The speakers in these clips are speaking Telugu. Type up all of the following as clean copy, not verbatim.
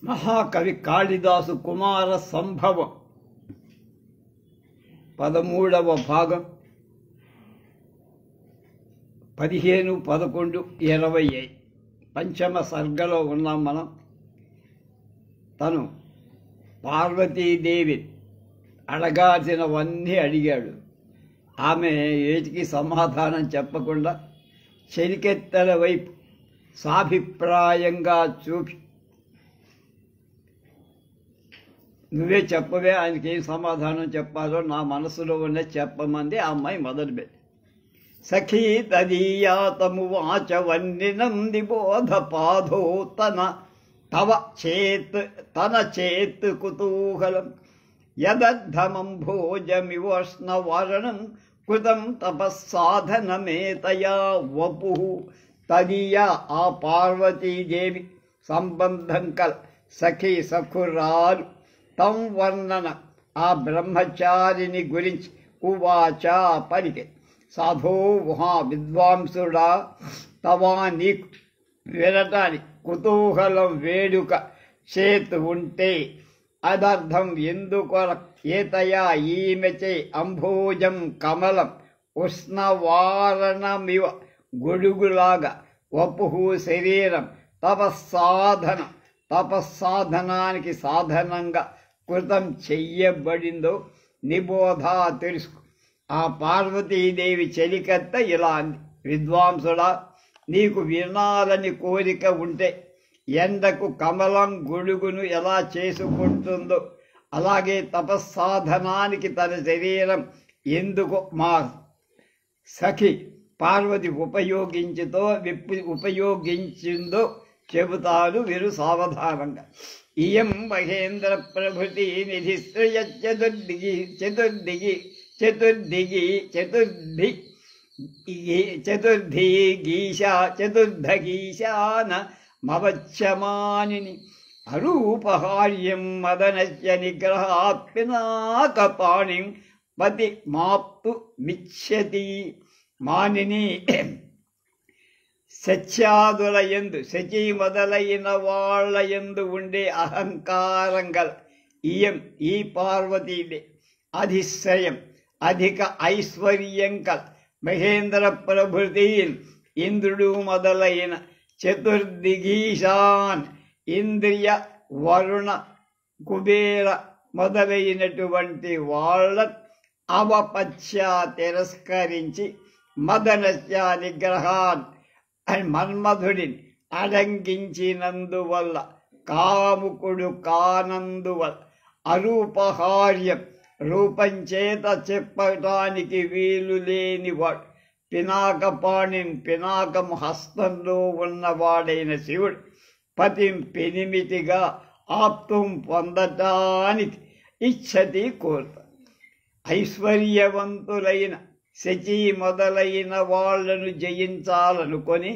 మహాకవి కాళిదాసు కుమార సంభవం 13వ భాగం 15, 11, 20 పంచమ సర్గలో ఉన్నాం మనం. తను పార్వతీదేవి అడగాల్సినవన్నీ అడిగాడు. ఆమె ఏటికి సమాధానం చెప్పకుండా చెలికెత్తల వైపు సాభిప్రాయంగా చూపి, నువ్వే చెప్పవే, ఆయనకి ఏం సమాధానం చెప్పాలో నా మనసులో ఉన్న చెప్పమంది. ఆ అమ్మాయి మొదలుపెట్టి, సఖీ తదీయాతము వాచవన్నినంది బోధ పాధో తన చేత్ కుతూహలం యదద్ధమం భోజమివోష్ణవారణం కృతం తపస్సాధనమేతయా వపు. తదీయ ఆ పార్వతీదేవి సంబంధం కల సఖీ సఖురాలు తం వర్ణన ఆ బ్రహ్మచారిని గురించి ఉవాచ పలికే, సాధో మహా విద్వాంసుడా, తవా నీకు వినటానికి కుతూహలం వేడుక చేతు ఉంటే అదర్థం ఎందుకొర ఏతయా ఈమెచే అంభోజం కమలం ఉష్ణవారణమివ గొడుగులాగా వపుహు శరీరం తపస్సాధనానికి సాధనంగా కృతం చెయ్యబడిందో నిబోధ తెలుసుకో. ఆ పార్వతీదేవి చెలికత్త ఇలా అంది, విద్వాంసుడా, నీకు వినాలని కోరిక ఉంటే ఎండకు కమలం గొడుగును ఎలా చేసుకుంటుందో అలాగే తపస్సాధనానికి తన శరీరం ఎందుకు మా సఖి పార్వతి ఉపయోగించిందో చెబుతాను విరు సావధానంగా. ఇయం మహేంద్ర ప్రభృతి నిధిశ్రయ చతుర్ధగీశాన మవచ్చమానిని అరూపహార్యం మదనస్య నిగ్రహాత్ పినాకపాణిం పతి మాప్తు మిచ్చతి. మానిని సత్యాదులయందు శచి మొదలైన వాళ్ళయందు ఉండే అహంకారం గల ఇయం ఈ పార్వతీదే అధిశ్రయం అధిక ఐశ్వర్యం కల మహేంద్ర ప్రభృతీన్ ఇంద్రుడు మొదలైన చతుర్దిగీశాన్ ఇంద్రియ వరుణ కుబేర మొదలైనటువంటి వాళ్ళ అవపత్య తిరస్కరించి మదనస్య నిగ్రహాన్ అని మన్మధుడిని అడంగించినందువల్ల కాముకుడు కానందువల్ల అరూపహార్యం రూపం చేత చెప్పటానికి వీలు లేనివాడు పినాకం హస్తంలో ఉన్నవాడైన శివుడు పతిం పెనిమితిగా ఆప్తం పొందటానికి ఇచ్చతి కోరుతాడు. ఐశ్వర్యవంతులైన శచి మొదలైన వాళ్లను జయించాలనుకొని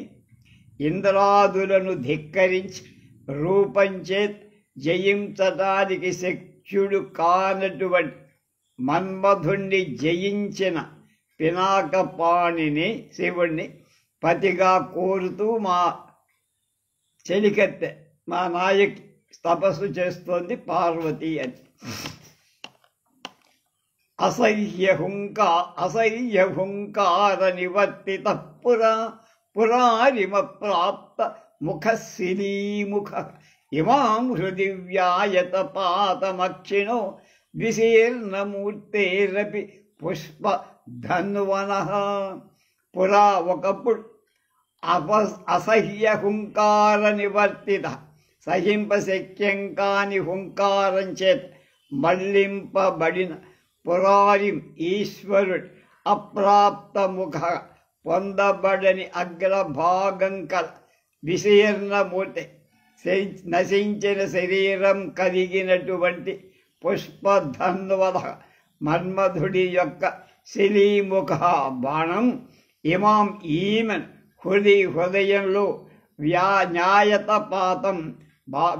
ఇంద్రాదులను ధిక్కరించి రూపంచేత్ జయించటానికి శక్యుడు కానటువంటి మన్మధుణ్ణి జయించిన పినాకపాణిని శివుణ్ణి పతిగా కోరుతూ మా చెలికత్తె మా నాయకి తపస్సు చేస్తోంది పార్వతి అని. అసహ్య హుంకార నివర్తిత పురారిమ ప్రాప్త ముఖశిలీముఖ ఇమాం హృదివ్యాయత పాతమక్షిణో విశీర్ణమూర్తేరపి పుష్ప ధన్వనః. పురా ఒకప్పుడు అసహ్య హుంకార నివర్తిత సహింపశక్యం కాని హుంకారం చేత మళ్లింపబడిన పురారిం ఈశ్వరుడు అప్రాప్త ముఖ పొందబడని అగ్రభాగం కల విశీర్ణమూర్తి నశించిన శరీరం కలిగినటువంటి పుష్పధన్వద మన్మధుడి యొక్క శిలీముఖ బాణం ఇమాం ఈమెన్ హృదయంలో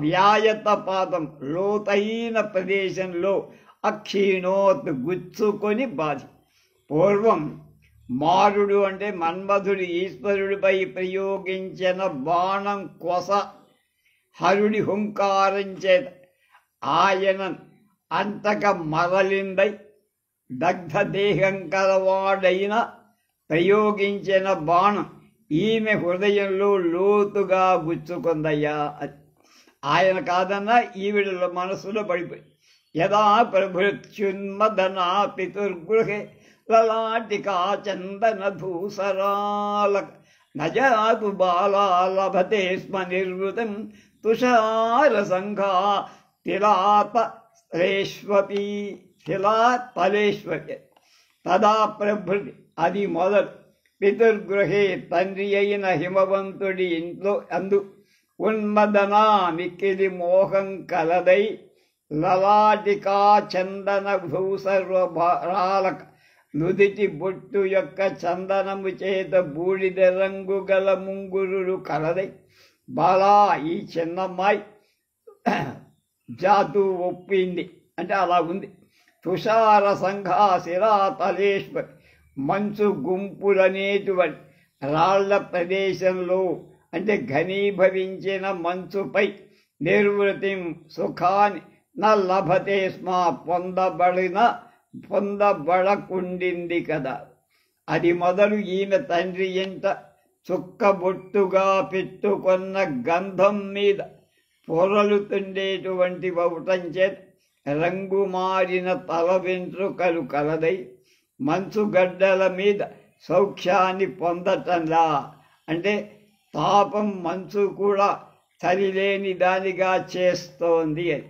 వ్యాయతపాతం లోతైన ప్రదేశంలో అక్షీణోత్ గుచ్చుకొని బాధి. పూర్వం మారుడు అంటే మన్మధుడు ఈశ్వరుడిపై ప్రయోగించిన బాణం కొస హరుడి హుంకారం చేత ఆయన అంతక మరలిందై దగ్ధ దేహం కలవాడైన ప్రయోగించిన బాణం ఈమె హృదయంలో లోతుగా గుచ్చుకుందయ్యా. ఆయన కాదన్నా ఈవిడ మనసులో పడిపోయి. యదా ప్రభృత్యున్మదనా పితుర్గృహే లలాటికా చందన ధూసరాల నజాతు బాలా లభతే స్మ నిర్వృతం తుషార సంఘా తిలాతలేష్వపి తిలాతలేష్వపి తదా ప్రభృతి అది మొదలు పితుర్గృహే తండ్రి అయిన హిమవంతుడి ఇంట్లో అందు ఉన్మదనా మిక్కిలి మోహం కలదై లలాటికా చందన భూసర్వరాలక నుదిటి బొట్టు యొక్క చందనము చేత బూడిద రంగు గల ముంగురులు కలదై బాలా ఈ చిన్నమ్మాయి జాతు ఒప్పింది అంటే అలా ఉంది. తుషార సంఘా శిరా తలేశ్వరి మంచు గుంపులనేటువంటి రాళ్ల ప్రదేశంలో అంటే ఘనీభవించిన మంచుపై నిర్వృతి సుఖాన్ని న లభతే స్మ పొందబడకుండింది కదా. అది మొదలు ఈమె తండ్రి ఇంట చుక్కబొట్టుగా పెట్టుకున్న గంధం మీద పొరలుతుండేటువంటి వవటం చేత రంగు మారిన తల వెంట్రుకలు కలదై మంచుగడ్డల మీద సౌఖ్యాన్ని పొందటంలా అంటే తాపం మంచు కూడా చలిలేని దానిగా చేస్తోంది అని.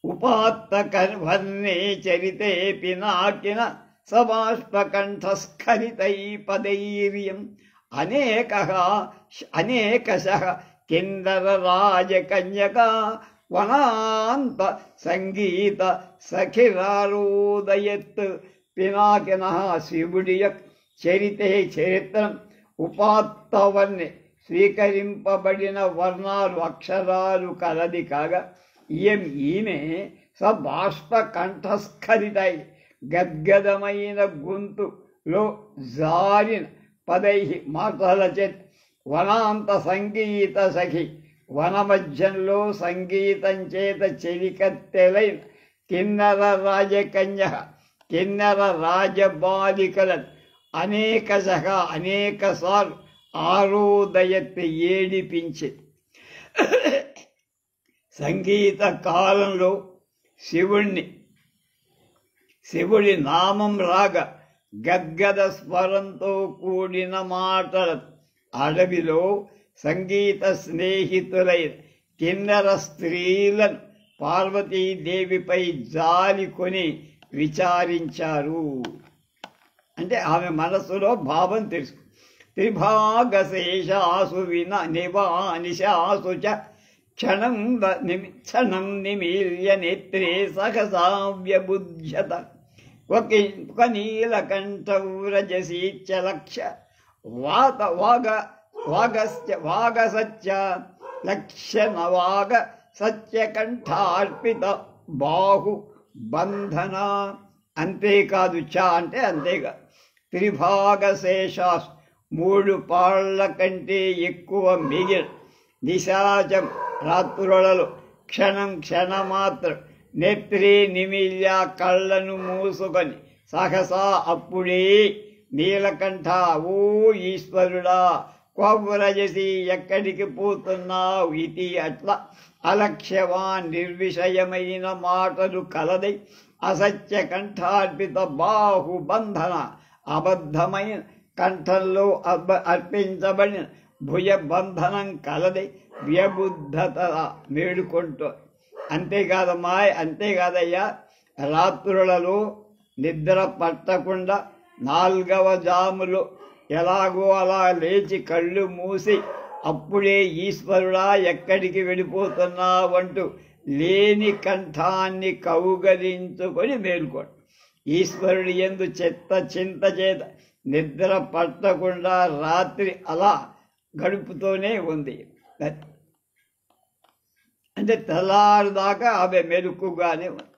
ఉపాత్త కర్వర్ణే చరితే పినాకిన సబాష్పకంఠస్ఖలితై పదైర్యం అనేకశః కిందర రాజకన్యకా వనాంత సంగీత సఖిరారోదయత్. పినాకిన శివుడి చరితే చరిత్రం ఉపాత్తవర్ణి స్వీకరింపబడిన వర్ణాలు అక్షరాలు కలది కాగా ఈమె సబాష్ప కంఠస్ఖలితై గద్గదమైన గొంతులో జారిన పదై మాటల చేత వనాంత సంగీత సఖి వనమధ్యంలో సంగీతం చేత చెలికత్తెలైన కిన్నర రాజకన్య కిన్నర రాజబాలికలను అనేక సార్లు ఆరోదయత్ ఏడిపించింది. సంగీత కాలంలో శివుడి నామం రాగా గద్గద స్వరంతో కూడిన మాటల అడవిలో సంగీత స్నేహితులైన కిన్నర స్త్రీలను పార్వతీదేవిపై జాలి కొని విచారించారు. అంటే ఆమె మనస్సులో భావం తెలుసు. త్రిభాగశేషాసు నివానిశాసు చ క్షణం నిమీల్య నేత్రే సహసా వ్యబుధ్యత ఒక నీలకంఠవ్రజసీచ్చ లక్ష వాగసత్య లక్ష్యనవాగ సత్యకంఠార్పిత బాహు బంధన. అంతేకాదు అంటే అంతేగా త్రిభాగశేషాసు 3 పాళ్ల కంటే ఎక్కువ మిగిలిన నిశాచం రాత్రులలో క్షణమాత్రం నేత్రే నిమిల్య కళ్ళను మూసుకొని సహసా అప్పుడే నీలకంఠ ఓ ఈశ్వరుడా క్వవ్రజసి ఎక్కడికి పోతున్నావు ఇది అట్లా అలక్ష్యవాన్ నిర్విషయమైన మాటలు కలదై అసత్య కంఠార్పిత బాహుబంధన అబద్ధమైన కంఠంలో అర్పించబడిన భుజబంధనం కలదై వ్యబుద్ధత మేడుకుంటూ. అంతేకాదయ్యా రాత్రులలో నిద్ర పట్టకుండా 4వ జాములో ఎలాగో అలా లేచి కళ్ళు మూసి అప్పుడే ఈశ్వరుడా ఎక్కడికి వెళ్ళిపోతున్నావంటూ లేని కంఠాన్ని కౌగలించుకొని మేల్కోండి. ఈశ్వరుడి యందు చింత చేత నిద్ర పట్టకుండా రాత్రి అలా గడుపుతూనే ఉంది. అంటే తెల్లారుదాకా ఆమె మెలుకుగానే ఉంది.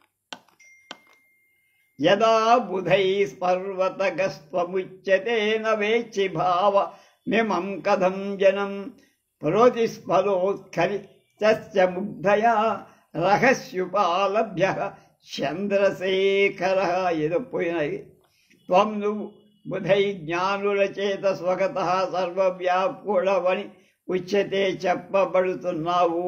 యదా బుధై పర్వతగస్త్వముచ్యతే న వేచ్చి భావ మిమం కథం జనం ప్రోతిస్ఫలోత్కరిత ముగ్ధయా రహస్యుపాలభ్య చంద్రశేఖర. ఏదో పోయినాయి. త్వం నువ్వు బుధై జ్ఞానుల చేత స్వగత సర్వవ్యాపుడవని ఉచ్యతే చెప్పబడుతున్నావు.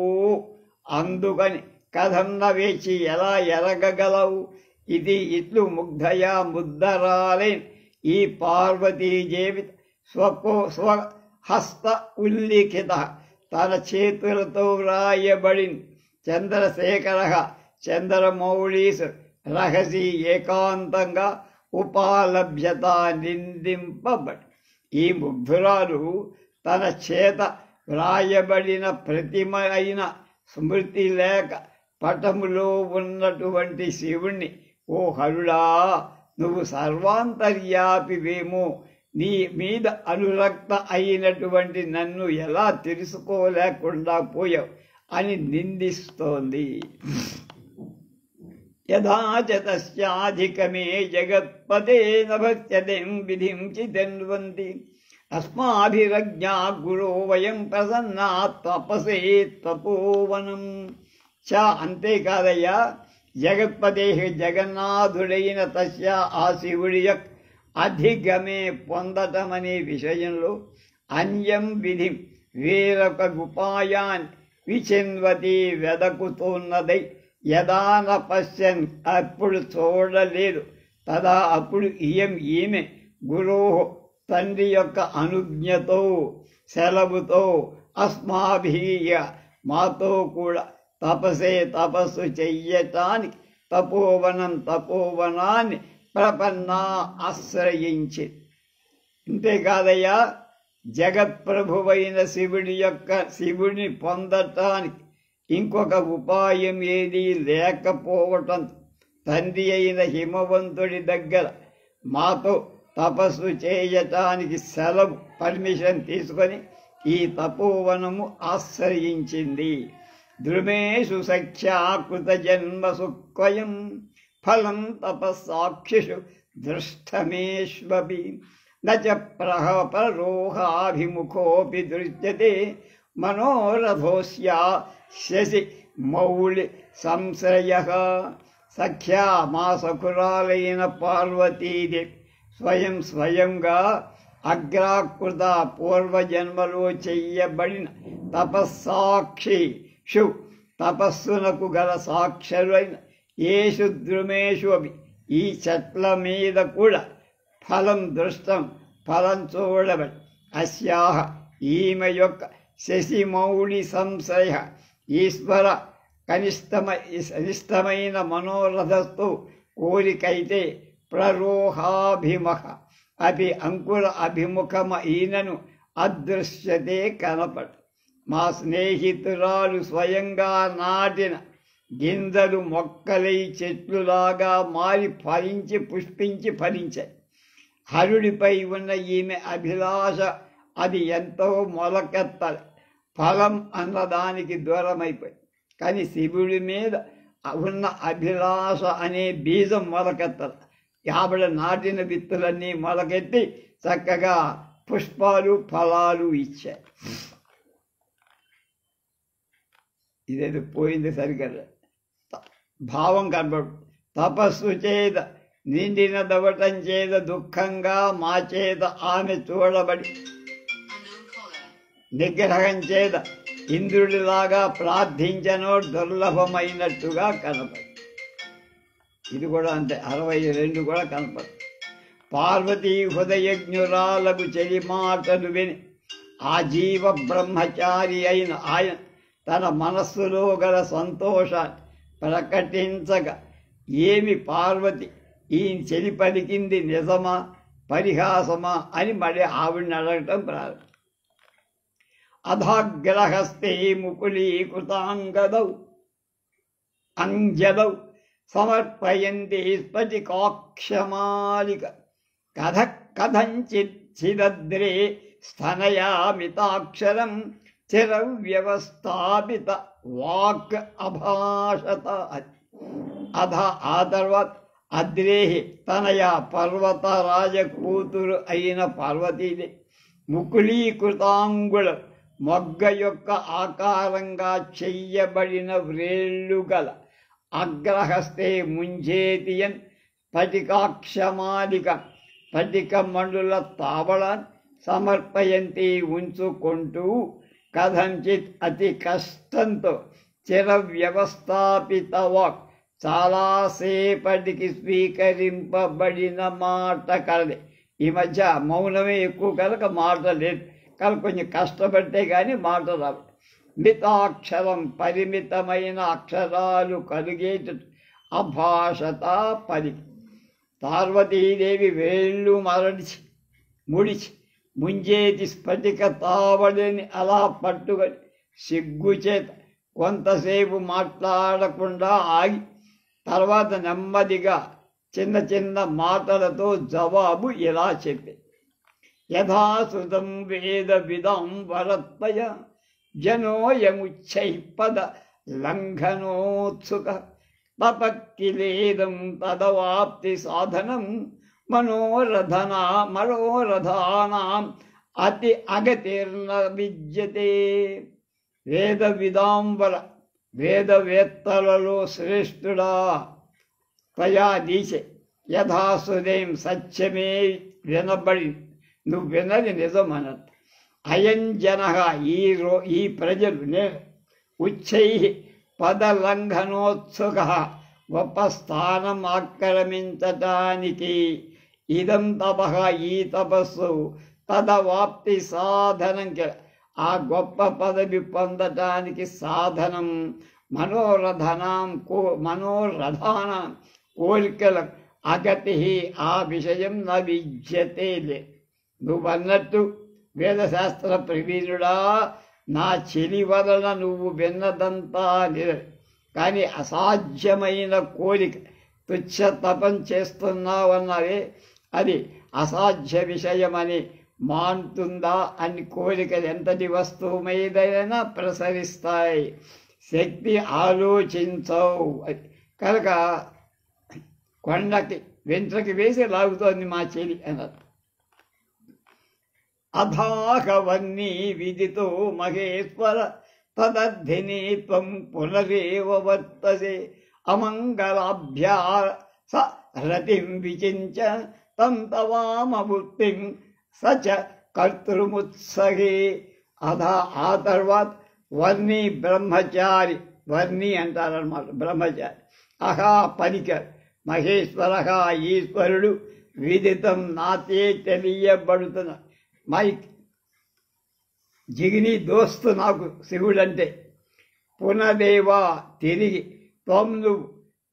అందుకని కథన్న వేచి ఎలా ఎరగగలవు? ఇది ఇట్లు ముగ్ధయా ముద్దరాలైన ఈ పార్వతీదేవి స్వహస్త ఉల్లిఖిత తన చేతులతో వ్రాయబడిన చంద్రశేఖర చంద్రమౌళీసు రహసి ఏకాంతంగా ఉపాలభ్యత నిందింపబడి. ఈ ముగ్ధురాలు తన చేత వ్రాయబడిన ప్రతిమ అయిన స్మృతి లేక పటములో ఉన్నటువంటి శివుణ్ణి, ఓ హరుడా, నువ్వు సర్వాంతర్యాపివేమో, నీ మీద అనురక్త అయినటువంటి నన్ను ఎలా తెలుసుకోలేకుండా పోయావు అని నిందిస్తోంది. యథా చ తస్యాధికమే జగత్పతేన భక్త్యదేం విధిం చిదన్వంతి అస్మాభిరజ్ఞా గురో వయం ప్రసన్నా తపసే తపోవనం చ. అంతేకాదయ్యా, జగత్పతే జగన్నాథుడైన తస్య ఆ శివుడి యొక్క అధిగమే పొందటమనే విషయంలో అన్యం విధి వేరొక ఉపాయాన్ని విచిన్వతి వెదకుతున్నదై యదాన పశ్యన్ అప్పుడు చూడలేదు. తదా అప్పుడు ఈమె గురో తండ్రి యొక్క అనుజ్ఞతో సెలవుతో అస్మాభీయ మాతో కూడా తపస్సు చెయ్యటానికి తపోవనాన్ని ప్రపన్నా ఆశ్రయించి. ఇంతేకాదయ్యా, జగత్ప్రభువైన శివుడిని పొందటానికి ఇంకొక ఉపాయం ఏదీ లేకపోవటం తండ్రి అయిన హిమవంతుడి దగ్గర మాతో తపస్సు చేయటానికి సెలవు పర్మిషన్ తీసుకొని ఈ తపోవనము ఆశ్రయించింది. ద్రుమేషు సఖ్యాకృత జన్మసు క్వయం ఫలం తపస్సాక్షిషు దృష్టమేష్వపి నచ పరోహాభిముఖోపి దృశ్యతే మనోరథోస్యా శశి మౌళి సంశ్రయ. సఖ్యా మా సఖురాలైన పార్వతీదేవి స్వయంగా అగ్రాకృత పూర్వజన్మలో చెయ్యబడిన తపస్సాక్షిషు తపస్సునకు గల సాక్షరులైన ఏషు ద్రుమేషు అవి ఈ చెట్ల మీద కూడా ఫలం దృష్టం ఫలం చూడబడి అస్యాహ ఈమె యొక్క శశిమౌళి సంశయ ఈశ్వర కనిష్టమైన మనోరథస్తు కోరికైతే ప్రరోహాభిముఖ అవి అంకుర అభిముఖమైనను అదృశ్యతే కనపడ. మా స్నేహితురాలు స్వయంగా నాటిన గింజలు మొక్కలై చెట్లులాగా మారి ఫలించి పుష్పించి ఫలించాయి. హరుడిపై ఉన్న ఈమె అభిలాష అది ఎంతో మొలకెత్తాలి, ఫలం అన్నదానికి దూరమైపోయి. కానీ శివుడి మీద ఉన్న అభిలాష అనే బీజం మొలకెత్తాలి. ఆవిడ నాటిన విత్తులన్నీ మొలకెత్తి చక్కగా పుష్పాలు ఫలాలు ఇచ్చాయి. ఇదేదో పోయింది సరిగ్గా భావం కనబడు. తపస్సు చేత నిండినదవటం చేత దుఃఖంగా మా చేత ఆమె చూడబడి నిగ్రహం చేత ఇంద్రుడిలాగా ప్రార్థించనో దుర్లభమైనట్టుగా కనపడు. ఇది కూడా అంతే, 62 కూడా కనపడు. పార్వతీ హృదయజ్ఞురాలకు చెలి మాటలు విని ఆ జీవ బ్రహ్మచారి అయిన ఆయన తన మనస్సులో గల సంతోషాన్ని ప్రకటించగా, ఏమి పార్వతి ఈ చెలి పలికింది నిజమా పరిహాసమా అని మళ్ళీ ఆవిడని అడగటం ప్రారంభం. అధాగ్రహస్తే ముకులీకృతాంగదౌ అంజదౌ సమర్పయంతి స్ఫటికాక్షమాలిక కథ కథంచిత్ చిదద్రే స్థనయామితాక్షరం చిరవ్యవస్థాపిత వాక్ అభాషత. అధ ఆ తర్వాత అద్రేహి తనయ పర్వతరాజ కూతురు అయిన పార్వతీదేవి ముకులీకృతాంగుళ మొగ్గ యొక్క ఆకారంగా చెయ్యబడిన వ్రేళ్ళు గల అగ్రహస్తే ముంజేతియన్ స్ఫటికాక్షమాలిక స్ఫటిక మండుల తావళాన్ సమర్పయంతి ఉంచుకుంటూ కథంచిత్ అతి కష్టంతో చిర వ్యవస్థాపిత వాక్ చాలాసేపటికి స్వీకరింపబడిన మాట కలది. ఈ మధ్య మౌనమే ఎక్కువ కనుక మాట లేదు, కానీ కొంచెం కష్టపడితే కానీ మాట రావు. మితాక్షరం పరిమితమైన అక్షరాలు కలిగేట అభాషత పలికి పార్వతీదేవి వేళ్ళు ముడిచి ముంజేతి స్ఫటిక తావడిని అలా పట్టుకొని సిగ్గుచేత కొంతసేపు మాట్లాడకుండా ఆగి తర్వాత నెమ్మదిగా చిన్న చిన్న మాటలతో జవాబు ఇలా చెప్పి, యథాసుతం వేద విదం వరత్వయ జనోయముచ్చైపద లంఘనోత్సుక తపక్కిలేదం తదవాప్తి సాధనం మనోరథానాం అతి అగతిర్న విద్యతే. వేద విదాంబర వేదవేత్తలలో శ్రేష్ఠుడా త్వయా దీశే యథాసుదేం సత్యమే వినబడి నువ్వు విన్నది నిజమన్నట్టు. అయం జన ఈ ప్రజలు నేను ఉచ్చై పదలంఘనోత్సుక గొప్ప స్థానం ఆక్రమించటానికి ఇదం తపః ఈ తపస్సు తదవాప్తి సాధనం ఆ గొప్ప పదవి పొందటానికి సాధనం మనోరథానాం కోరికల అగతి ఆ విషయం న విద్యతే. నువ్వన్నట్టు వేదశాస్త్ర ప్రవీణుడా, నా చెలి వలన నువ్వు విన్నదంతా కానీ అసాధ్యమైన కోరిక తుచ్చ తపం చేస్తున్నావన్నవే అది అసాధ్య విషయమని మాంతుందా అని కోరికలు ఎంతటి వస్తువు మీదైనా ప్రసరిస్తాయి. శక్తి ఆలోచించవు కనుక కొండకి వెంట్రకి వేసి లాగుతోంది మా చెలి అన్నారు. అథాకవన్నీ విదితో మహేశ్వర తదర్థిని త్వం పునరేవ వర్తసే అమంగళాభ్యాస రతిం విచించ తం తవామవృత్తిం సచ కర్తృముత్సహే. ఆ తర్వాత వర్ణి బ్రహ్మచారి, వర్ణి అంటారన్నమాట బ్రహ్మచారి. అహా పనికర్ మహేశ్వర ఈశ్వరుడు విదితం నాతే తెలియబడుతున్న మైక్ జిగిని దోస్తు నాకు శివుడంటే. పునదేవా తిరిగి త్వం నువ్వు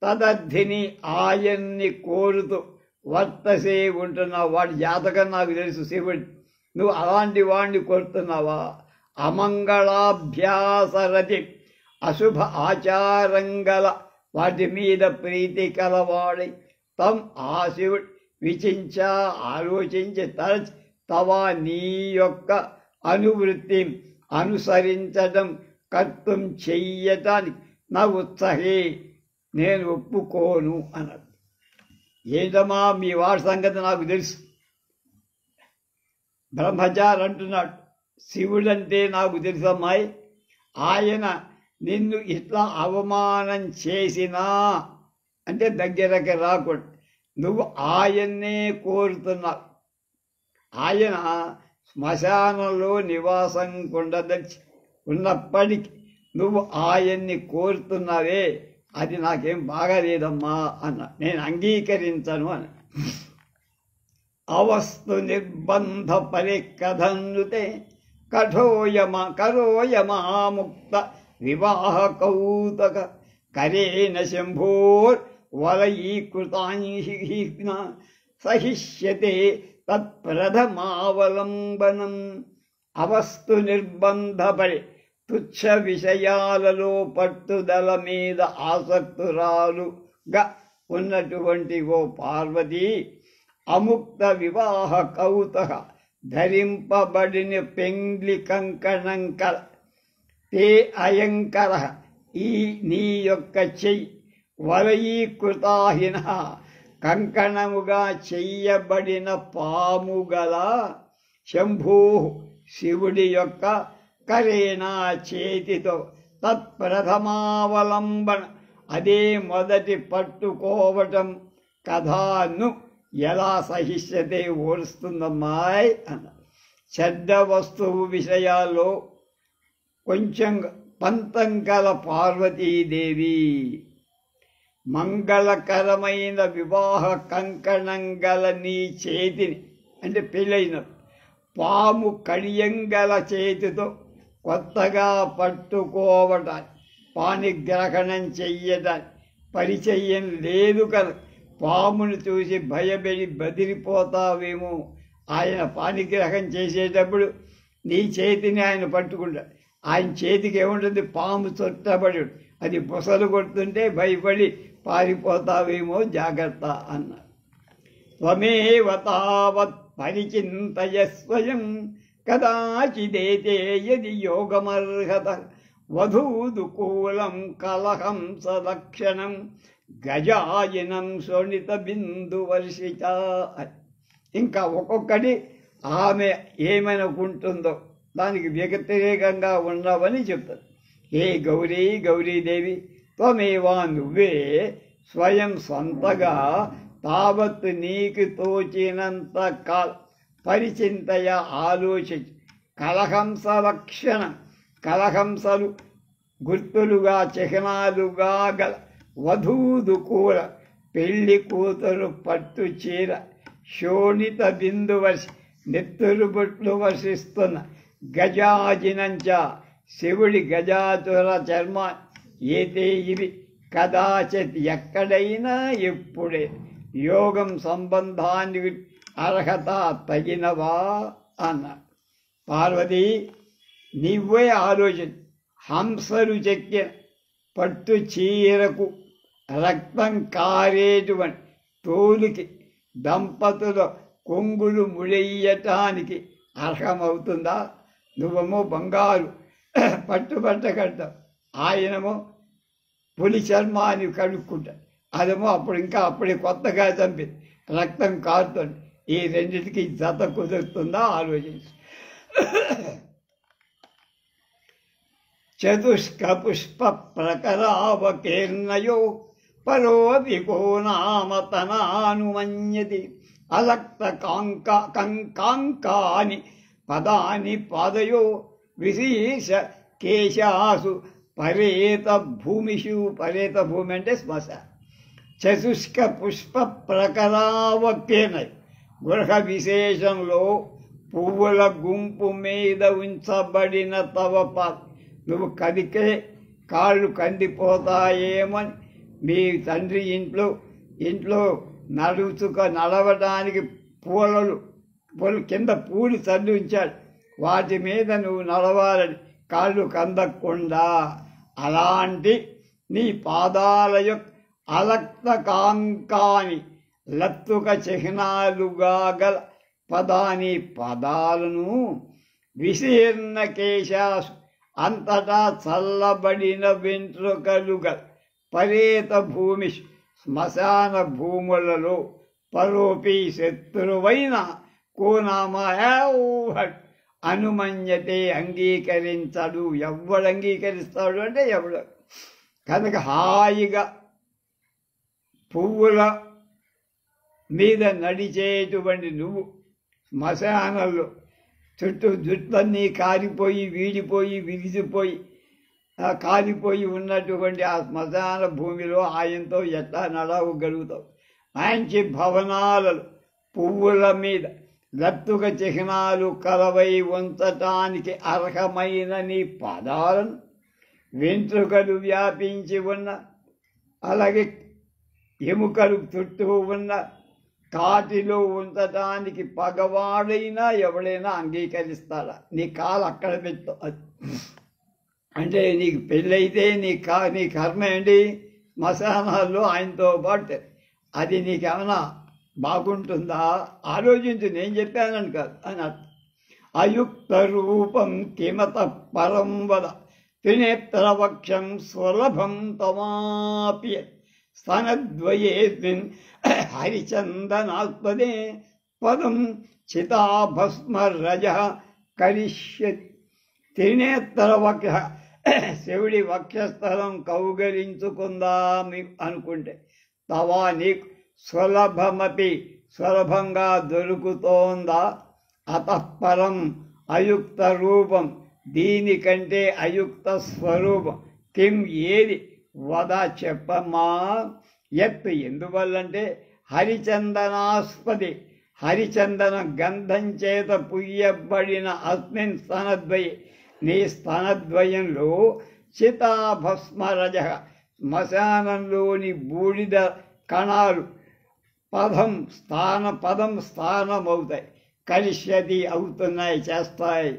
తదర్థిని ఆయన్ని కోరుతూ వర్తసే ఉంటున్నావు. వాడి జాతకం నాకు తెలుసు శివుడు, నువ్వు అలాంటి వాడిని కోరుతున్నావా? అమంగళాభ్యాసరతి అశుభ ఆచారంగల వాటి మీద ప్రీతి కలవాడై తం ఆ శివుడు విచించా ఆలోచించి తరచి తవా నీ యొక్క అనువృత్తి అనుసరించడం కర్తం చెయ్యటానికి నా ఉత్సహే నేను ఒప్పుకోను అన్నాడు. ఏదమ్మా మీ వాడి సంగతి నాకు తెలుసు. బ్రహ్మచారి అంటున్నాడు, శివుడంటే నాకు తెలుసమ్మాయి, ఆయన నిన్ను ఇట్లా అవమానం చేసినా అంటే దగ్గరకి రాకుండా నువ్వు ఆయన్నే కోరుతున్నావు. ఆయన శ్మశానంలో నివాసం కొండదచ్చి ఉన్నప్పటికీ నువ్వు ఆయన్ని కోరుతున్నావే, అది నాకేం బాగాలేదమ్మా అన్న. నేను అంగీకరించను అని. అవస్తు నిర్బంధ పరికథన్నుతే కరోయమాముక్త వివాహ కౌతక కరేణ శంభోర్ వలయీకృతాంశిన సహిష్యతే తత్ప్రథమావలంబనం. అవస్తు నిర్బంధపడి తుచ్చ విషయాలలో పట్టుదల మీద ఆసక్తురాలుగా ఉన్నటువంటి ఓ పార్వతి, అముక్త వివాహ కౌతక ధరింపబడిన పెంగ్లి కంకణంకర తే అయంకర ఈ నీ యొక్క చెయ్యి వలయీకృతాహిన కంకణముగా చెయ్యబడిన పాముగల శంభూ శివుడి యొక్క కరేణ చేతితో తత్ప్రథమావలంబన అదే మొదటి పట్టుకోవటం కథను ఎలా సహిష్యతే ఓరుస్తుందమ్మాయ్ అన్న. చెడ్డ వస్తువు విషయాల్లో కొంచెం పంతం కల పార్వతీదేవి మంగళకరమైన వివాహ కంకణం గల నీ చేతిని అంటే పెళ్ళైన పాము కడియంగల చేతితో కొత్తగా పట్టుకోవటానికి పాణిగ్రహణం చెయ్యటానికి పరిచయం లేదు కదా. పామును చూసి భయపడి బదిరిపోతావేమో. ఆయన పాణిగ్రహం చేసేటప్పుడు నీ చేతిని ఆయన పట్టుకుంటాడు. ఆయన చేతికి ఏముంటుంది? పాము చుట్టబడి అది బుసలు కొడుతుంటే భయపడి పారిపోతావేమో, జాగ్రత్త అన్నారు. త్వమేవ తావత్ పరిచింతయ స్వయం కదాచిదేతే యది యోగమర్హత వధూదుకూలం కలహంస లక్షణం గజాయనం శోణిత బిందు వర్షిత. ఇంకా ఒక్కొక్కటి ఆమె ఏమనుకుంటుందో దానికి వ్యతిరేకంగా ఉన్నావని చెప్తారు. ఏ గౌరీ గౌరీదేవి త్వమేవా నువ్వే స్వయం సొంతగా తావత్తు నీకు తోచినంత కాల పరిచింతయ ఆలోచించి కలహంస లక్షణం కలహంసలు గుర్తులుగా చిహ్నాలుగా గల వధూదుకూల పెళ్లి కూతురు పట్టు చీర శోణిత బిందు వర్షి నెత్తురు బొట్లు వర్షిస్తున్న గజాజినంచ శివుడి గజాతుర చర్మ ఏతే ఇవి కదాచిత్ ఎక్కడైనా ఎప్పుడే యోగం సంబంధానికి అర్హత తగినవా అన్నారు. పార్వతి నీవే ఆలోచన. హంసలు చెక్కిన పట్టు చీరకు రక్తం కారేటువంటి తోలుకి దంపతుల కొంగులు ముడెయ్యటానికి అర్హమవుతుందా? నువ్వేమో బంగారు పట్టుబట్ట కడతావు, ఆయనమో పులి చర్మాన్ని కడుక్కుంటాడు. అదేమో అప్పుడే కొత్తగా చంపింది, రక్తం కారుతుంది. ఈ రెండింటికి జత కుదురుతుందా ఆలోచించు. చతుష్క పుష్ప ప్రకరావకీర్ణయో పరోవికో నామ తనానుమన్యతి అలక్త కంకాని పదాని పాదయో విశేష కేశాసు పరేత భూమిషు. పరేత భూమి అంటే శ్మశాన. చతుష్క పుష్ప ప్రకరావకీర్ణయో గృహ విశేషంలో పువ్వుల గుంపు మీద ఉంచబడిన తవ నువ్వు కదికే కాళ్ళు కందిపోతాయేమని మీ తండ్రి ఇంట్లో నడవడానికి పూలు కింద పూలు చల్లి ఉంచాడు. వాటి మీద నువ్వు నడవాలని కాళ్ళు కందకుండా అలాంటి నీ పాదాల యొక్క అలక్త కాంకాని లత్తుక చిహ్నాలుగా గల పదాని పదాలను విశీర్ణ కేశాసు అంతటా చల్లబడిన వెంట్రుకలుగా పరేత భూమి శ్మశాన భూములలో పరోపి శత్రువైన కోనామా అనుమన్యతే అంగీకరించడు. ఎవడు అంగీకరిస్తాడు అంటే ఎవడు. కనుక హాయిగా పువ్వుల మీద నడిచేటువంటి నువ్వు శ్మశానంలో చుట్టూ జుట్లన్నీ కారిపోయి వీడిపోయి విరిసిపోయి కాలిపోయి ఉన్నటువంటి ఆ శ్మశాన భూమిలో ఆయనతో ఎట్లా నడవగలుగుతావు? మంచి భవనాలలో పువ్వుల మీద లత్తుక చిహ్నాలు కలవై ఉంచటానికి అర్హమైన నీ పాదాలను వెంట్రుకలు వ్యాపించి ఉన్న అలాగే ఎముకలు చుట్టూ ఉన్న కాటిలో ఉంచటానికి పగవాడైనా ఎవడైనా అంగీకరిస్తాడా? నీ కాలు అక్కడ పెట్టు. అంటే నీకు పెళ్ళైతే నీ కర్మ ఏంటి? శ్మశానాల్లో ఆయనతో పాటు. అది నీకేమన్నా బాగుంటుందా? ఆలోచించు. నేను చెప్పానని కాదు అని అర్థం. అయుక్త రూపం కిమత పరం వద త్రినేత్రవక్షం స్వలభం తమాప్య స్తనద్వయేస్మిన్ హరిచందనాత్మదే పదం చితాభస్మ రజ కరిష్యతి. త్రినేత్ర వక్ష శివుడి వక్షస్థలం కౌగలించుకుందామి అనుకుంటే తవా నీకు సులభంగా దొరుకుతోందా? అతఃపరం అయుక్త రూపం, దీనికంటే అయుక్త స్వరూపం కిం ఏది వద చెప్పమ్మా. ఎత్తు ఎందువల్లంటే హరిచందనాస్పది, హరిచందన గంధం చేత పుయ్యబడిన అస్మిన్ స్తనద్వయ, నీ స్తనద్వయంలో చితాభస్మరజ, శ్మశానంలోని బూడిద కణాలు పదం స్థానమవుతాయి, కలిష్యది అవుతున్నాయి, చేస్తాయి.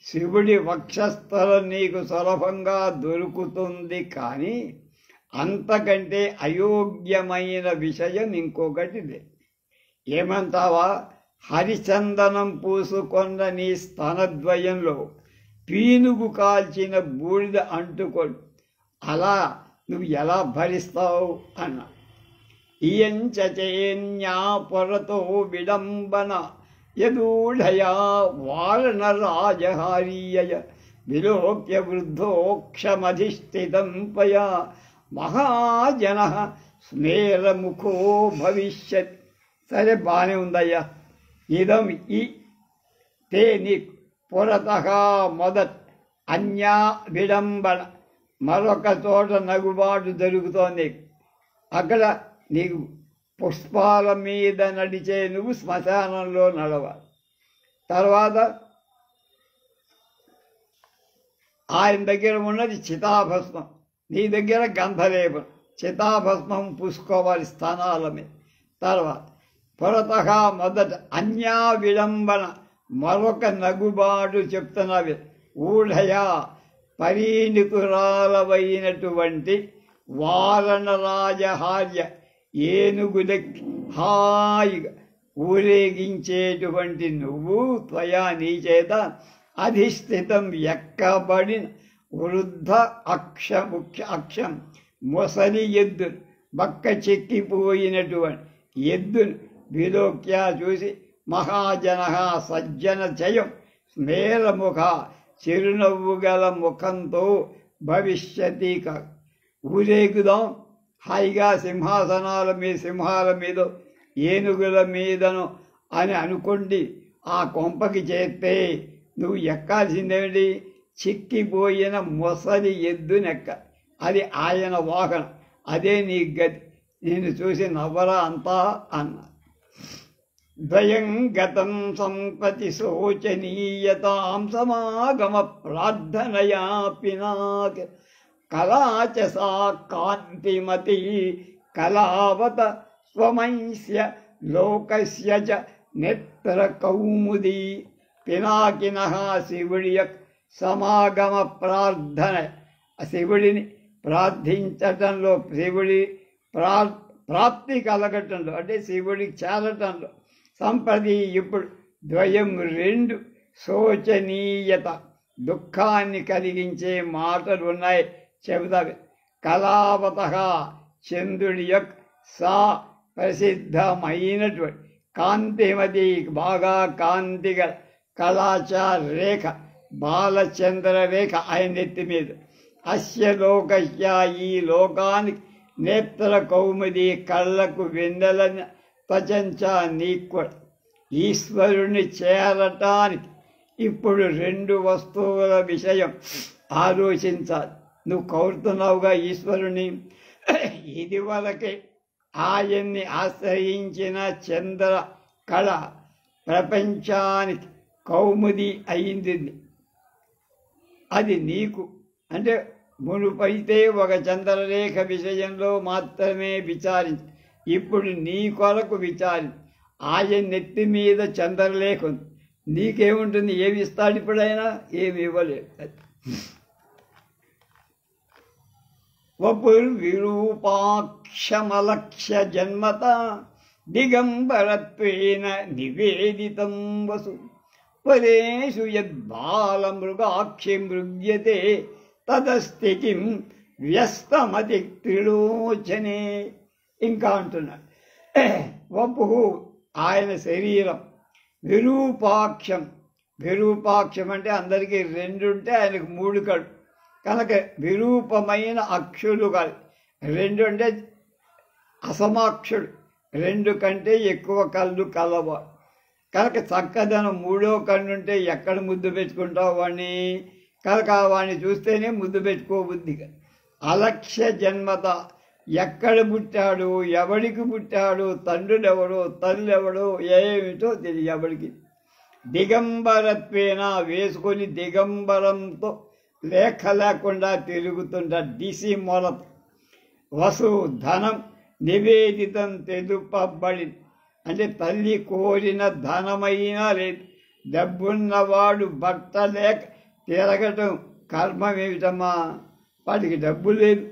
శివుడి వక్షస్థలం నీకు సులభంగా దొరుకుతుంది, కానీ అంతకంటే అయోగ్యమైన విషయం ఇంకొకటి లేదు. ఏమంటావా? హరిచందనం పూసుకొన్న నీ స్తనద్వయంలో పీనుగు కాల్చిన బూడిద అంటుకొని అలా నువ్వు ఎలా భరిస్తావు అన్న. ఇయంచేన్యా పొరతో విడంబన యదూఢయా వారణరాజహారీయ విలోక్య వృద్ధోక్షమధిష్ఠితం పయా మహాజన స్మేరముఖో భవిష్యత్. సరే, బాగానే ఉందయ్యా. ఇదం ఈ తే నీకు పురత మొదట అన్యా విడంబన, మరొక చోట నగుబాటు జరుగుతోంది. అక్కడ నీకు పుష్పాల మీద నడిచే నువ్వు శ్మశానంలో నడవాలి. తర్వాత ఆయన దగ్గర ఉన్నది చితాభస్మం, నీ దగ్గర గంధలేపం, చితాభస్మం పూసుకోవాలి స్థానాల మీద. తర్వాత పురత మొదట అన్యా విడంబన, మరొక నగుబాటు చెప్తున్నవి. ఊఢయా పరిణితురాలవైనటువంటి వారణరాజహార్య, ఏనుగులకి హాయిగా ఊరేగించేటువంటి నువ్వు త్వయా నీ చేత అధిష్ఠితం ఎక్కబడిన వృద్ధ అక్షం మొసలి ఎద్దు, బక్క చెక్కిపోయినటువంటి ఎద్దును విలోక్య చూసి మహాజన సజ్జన జయం స్మేరముఖ, చిరునవ్వు గల ముఖంతో భవిష్యతి ఊరేగుదాం హాయిగా సింహాల మీద ఏనుగుల మీదను అని అనుకోండి. ఆ కొంపకి చేస్తే నువ్వు ఎక్కాల్సిందేమిటి? చిక్కిపోయిన మొసలి ఎద్దునెక్క, అది ఆయన వాహనం, అదే నీ గతి. నేను చూసి నవ్వరా అంతా అన్న. ద్వయం గతం సంపతి శోచనీయతాం సమాగమ ప్రార్థనయా పినాక కళాచ సా కాంతిమతి కళావత స్వమైస్య లోకస్య చ నేత్ర కౌముది. పినాకిన శివుడి సమాగమ ప్రార్థన, శివుడిని ప్రార్థించటంలో, శివుడి ప్రాప్తి కలగటంలో, అంటే శివుడికి చేరటంలో సంపది ఇప్పుడు ద్వయం రెండు శోచనీయత, దుఃఖాన్ని కలిగించే మాటలు ఉన్నాయి, చెబుతావి. కళావత చంద్రుడి యొక్క సా ప్రసిద్ధమైనటువంటి కాంతిమతి, బాగా కాంతిగల కళాచార రేఖ, బాలచంద్ర రేఖ ఆయన నెత్తి మీద. అస్య లోకస్య, ఈ లోకానికి నేత్ర కౌముది, కళ్ళకు వెన్నెలని త్వచంచ నీకు ఈశ్వరుని చేరటానికి ఇప్పుడు రెండు వస్తువుల విషయం ఆలోచించాలి. నువ్వు కోరుతున్నావుగా ఈశ్వరుని. ఇది వరకే ఆయన్ని ఆశ్రయించిన చంద్ర కళ ప్రపంచానికి కౌముది అయింది. అది నీకు అంటే మునుపైతే ఒక చంద్రరేఖ విషయంలో మాత్రమే విచారించి, ఇప్పుడు నీ కొరకు విచారించి. ఆయన నెత్తి మీద చంద్రలేఖ ఉంది, నీకేముంటుంది? ఏమి ఇస్తాడు ఇప్పుడైనా? ఏమి ఇవ్వలేదు. వపుర్విరూపాక్షమలక్ష్య జన్మత దిగంబరత్వేన నివేదితం వసు పరేషు యద్బాలమృగాక్షి మృగ్యతే తదస్తి కిం వ్యస్తమతి త్రిలోచనే. ఇంకా అంటున్నాడు, వపు ఆయన శరీరం, విరూపాక్షం విరూపాక్షం అంటే అందరికీ 2 ఉంటే ఆయనకు 3 కళ్ళు కనుక విరూపమైన అక్షులు కాదు. 2 అంటే అసమాక్షుడు, 2 కంటే ఎక్కువ కళ్ళు కలవాడు కనుక చక్కదనం. 3వ కన్నుంటే ఎక్కడ ముద్దు పెట్టుకుంటావు వాడిని? కనుక వాడిని చూస్తేనే ముద్దు పెట్టుకోబుద్ధిగా. అలక్ష్య జన్మత, ఎక్కడ పుట్టాడు, ఎవడికి పుట్టాడు, తండ్రులెవడో తల్లులెవడో ఏమిటో తెలియదు ఎవడికి. దిగంబరత్వేన, వేసుకొని దిగంబరంతో లేఖ లేకుండా తిరుగుతుంటాడు. డిసి మొలత. వసు ధనం నివేదితం తెలుపబడి, అంటే తల్లి కోరిన ధనమైనా లేదు. డబ్బున్నవాడు బట్ట లేక తిరగటం కర్మమేమిటమ్మా? వాడికి డబ్బు లేదు,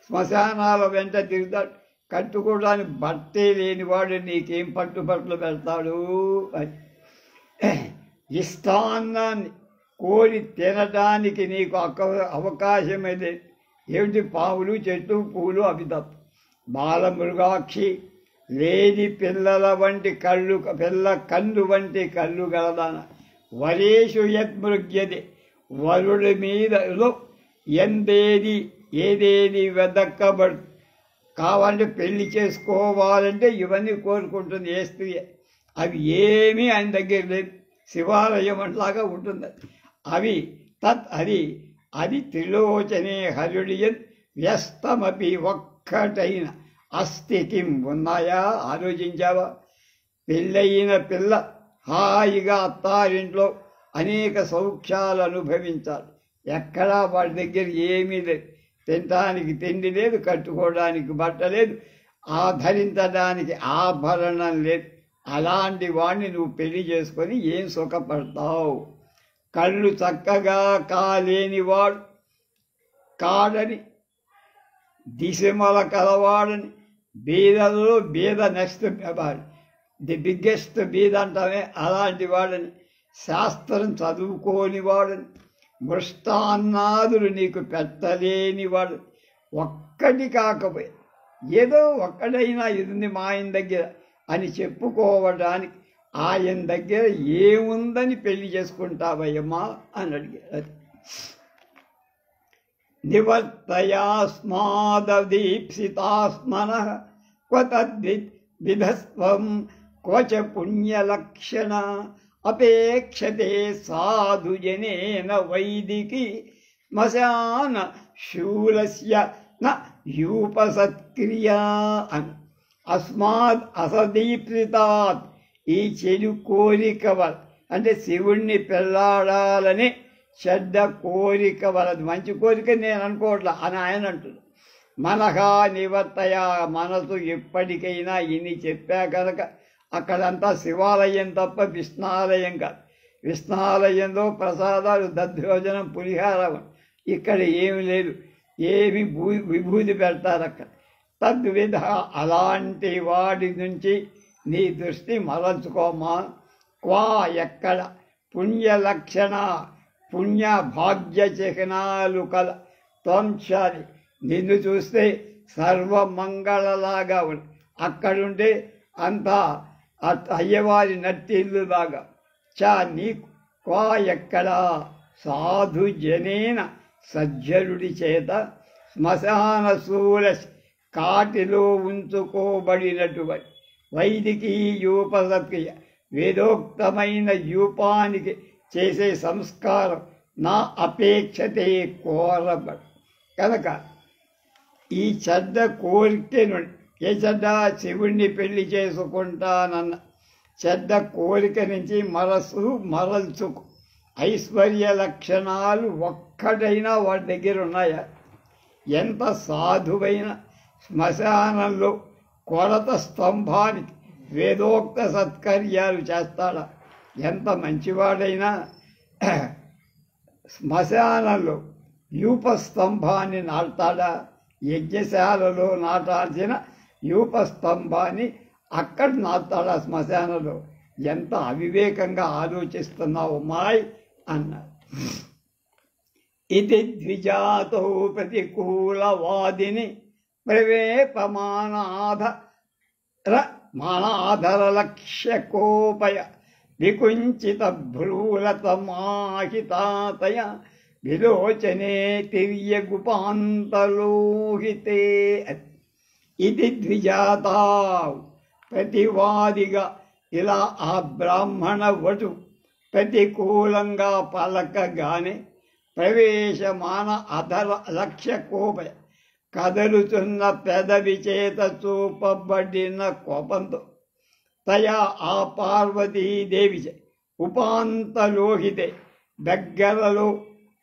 శ్మశానాల వెంట తిరుగుతాడు. కట్టుకోవడానికి బట్టే లేనివాడు నీకేం పట్టుబట్టలు పెడతాడు? ఇష్టాన్నాన్ని కోరి తినడానికి నీకు అవకాశమే లేదు. ఏమిటి? పావులు, చెట్టు, పూలు అవి తప్ప. బాలమృగాక్షి, లేని పిల్లల వంటి కళ్ళు, పిల్ల కళ్ళు వంటి కళ్ళు గలదాన. వరేషు యద్మృగ్యది, వరుడి మీద ఏదేది వెదక్కబడు. కావాలంటే పెళ్లి చేసుకోవాలంటే ఇవన్నీ కోరుకుంటుంది ఏ స్త్రీ. అవి ఏమీ ఆయన దగ్గర లేదు. శివాలయం లాగా ఉంటుంది అవి. అది త్రిలోచనే హరుడియన్ వ్యస్తమపి, ఒక్కటైన అస్థితిం ఉన్నాయా? ఆలోచించావా? పెళ్ళయిన పిల్ల హాయిగా అత్తారింట్లో అనేక సౌఖ్యాలు అనుభవించాలి. ఎక్కడా వాడి దగ్గర ఏమీ లేదు. తినడానికి తిండి లేదు, కట్టుకోవడానికి బట్ట లేదు, ధరించడానికి ఆభరణం లేదు. అలాంటి వాడిని నువ్వు పెళ్లి చేసుకొని ఏం సుఖపడతావు? కళ్ళు చక్కగా కాలేనివాడు కాడని, దిశమల కలవాడని, బీదలో బీద నెక్స్ట్ ది బిగ్గెస్ట్ బీద అంటామే అలాంటి వాడని, శాస్త్రం చదువుకోనివాడని, మృష్టాన్నాదులు నీకు పెట్టలేనివాడు. ఒక్కటి కాకపోయి ఏదో ఒక్కడైనా ఇది మా ఆయన దగ్గర అని చెప్పుకోవడానికి ఆయన దగ్గర ఏముందని పెళ్లి చేసుకుంటావయ్యమ్మా అని అడిగారు. నివర్తయాస్మాదీప్సితాస్మన క్వతద్విధస్వం క్వచ పుణ్యలక్షణ అపేక్షతే సాధుజనేన వైదికి శ్మశాన శూలస్య న యూపసత్క్రియా అని. అస్మాత్ అసదీప్సితాత్, ఈ చెడు కోరిక వల్ల, అంటే శివుణ్ణి పెళ్ళాడాలని చెడ్డ కోరిక వలది. మంచి కోరిక నేను అనుకోవట్లా అని ఆయన అంటున్నాడు. మనహా నివర్తయ, మనసు ఎప్పటికైనా ఇన్ని చెప్పా కనుక అక్కడంతా శివాలయం తప్ప విష్ణాలయం కాదు. విష్ణాలయంలో ప్రసాదాలు, దధ్యోజనం, పులిహారం. ఇక్కడ ఏమి లేదు, ఏమి విభూతి పెడతారు అక్కడ. తద్విధ, అలాంటి వాడి నుంచి నీ దృష్టి మరల్చుకోమా. క్వా, ఎక్కడ, పుణ్యలక్షణ, పుణ్య భాగ్య చిహ్నాలు కల త్వంశాలి, నిన్ను చూస్తే సర్వమంగళలాగా ఉంది. అక్కడుంటే అంతా అయ్యవారి నట్టిల్లులాగా. నీకు క్వా, ఎక్కడ, సాధు జనేన, సజ్జనుడి చేత, శ్మశాన శూల, కాటిలో ఉంచుకోబడినటువంటి వైదికీ యూపసత్క్రియ, వేదోక్తమైన యూపానికి చేసే సంస్కారం నా అపేక్షతే కోరబడు. కనుక ఈ చెడ్డ కోరిక నుండి, ఏ చెడ్డ, శివుణ్ణి పెళ్లి చేసుకుంటానన్న చెడ్డ కోరిక నుంచి మరల్చుకు. ఐశ్వర్య లక్షణాలు ఒక్కటైనా వాడి దగ్గర ఉన్నాయా? ఎంత సాధువైన శ్మశానంలో కొరత స్తంభానికి వేదోక్త సత్కర్యాలు చేస్తాడా? ఎంత మంచివాడైనా శ్మశానంలో యూపస్తంభాన్ని నాటుతాడా? యజ్ఞశాలలో నాటాల్సిన యూపస్తంభాన్ని అక్కడ నాటుతాడా శ్మశానంలో? ఎంత అవివేకంగా ఆలోచిస్తున్నావు మాయ్ అన్నారు. ఇది ద్విజాతో ప్రతికూలవాదిని ప్రవేపమానాధర లక్ష్యకోపయ వికుంచిత భ్రూలతమాహితాతయ విలోచనే తిర్యగుపాంతలోహితే. ఇది ద్విజాతా. ప్రతివాదిగా ఇలా ఆ బ్రాహ్మణ వటు ప్రతికూలంగా పలకగానే ప్రవేశమాన అధర లక్ష్య కోప కదలుతున్న పెదవి చేత చూపబడిన కోపంతో తయా ఆ పార్వతీదేవి ఉపాంతలోహితే దగ్గరలో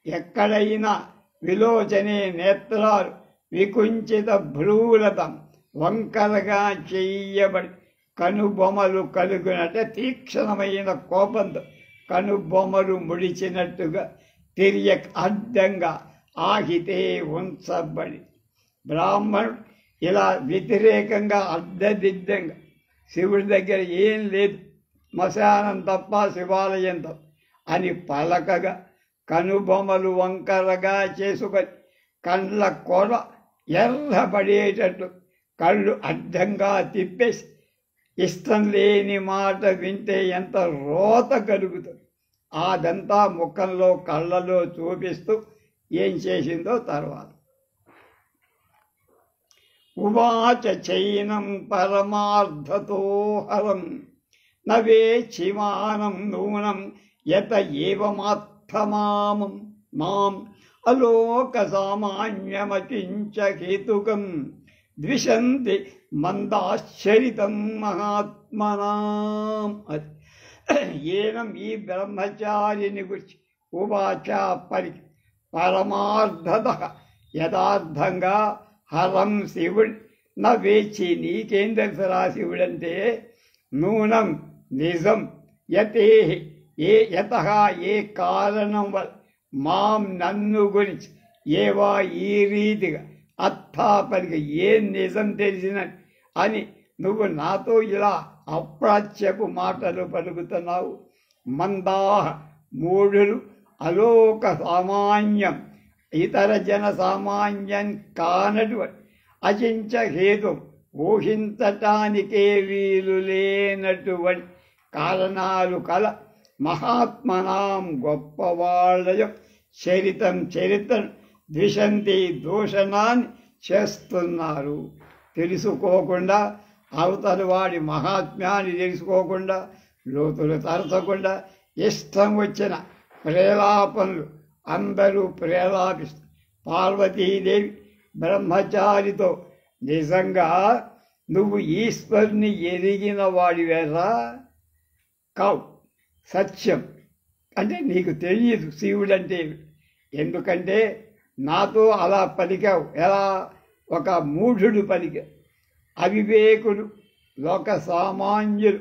ఎక్కడైనా విలోచనే నేత్రాలు వికుంచిత భ్రూలతం వంకరగా చెయ్యబడి కనుబొమలు కలుగునట్టే తీక్షణమైన కోపంతో కనుబొమలు ముడిచినట్టుగా తిరియ అడ్డంగా ఆహితే ఉంచబడి బ్రాహ్మణుడు ఇలా వ్యతిరేకంగా అడ్డదిడ్డంగా శివుడి దగ్గర ఏం లేదు, శ్మశానం తప్ప శివాలయం తప్ప అని పలకగా కనుబొమలు వంకరగా చేసుకొని కళ్ళ కొర ఎర్రబడేటట్టు కళ్ళు అడ్డంగా తిప్పేసి ఇష్టం లేని మాట వింటే ఎంత రోత కలుగుతుంది అదంతా ముఖంలో కళ్ళలో చూపిస్తూ ఏం చేసిందో తర్వాత. ఉవాచ చైనం పరమార్థతోహరం నవేక్షిమానం నూనం యత ఏవమాత్థమామం మాం అలోక సామాన్యమకించ హేతుకం ద్విషంతి మందాశ్చరితం మహాత్మనాం. ఏనం ఈ బ్రహ్మచారిని గురించి ఉవాచ పలికి పరమార్థత యథార్థంగా హరం శివుడు నవేచి నీకేం తెలుసురా శివుడంటే నూనం నిజం యతే యత ఏ కారణం వల్ల మాం నన్ను గురించి ఏవా ఈ రీతిగా అత్థాపలికి ఏం నిజం తెలిసినది అని నువ్వు నాతో ఇలా అప్రాచ్యపు మాటలు పలుకుతున్నావు. మందాహ మూఢులు అలోక సామాన్యం ఇతర జన సామాన్యం కానటువంటి అచించ హేతు ఊహించటానికే వీలు లేనటువంటి కారణాలు కల మహాత్మనాం గొప్పవాళ్ళ చరిత్రను ద్విషంతి దూషణాన్ని చేస్తున్నారు. తెలుసుకోకుండా అవతలి వాడి మహాత్మ్యాన్ని తెలుసుకోకుండా లోతులు తరచకుండా ఇష్టం వచ్చిన ప్రేలాపనలు అందరూ ప్రేలాపిస్తారు. పార్వతీదేవి బ్రహ్మచారితో నిజంగా నువ్వు ఈశ్వరుని ఎరిగిన వాడివేరా కావు, సత్యం అంటే నీకు తెలియదు శివుడంటే. ఎందుకంటే నాతో అలా పలికావు, ఎలా ఒక మూఢుడు పలికా. అవివేకుడు లోక సామాన్యులు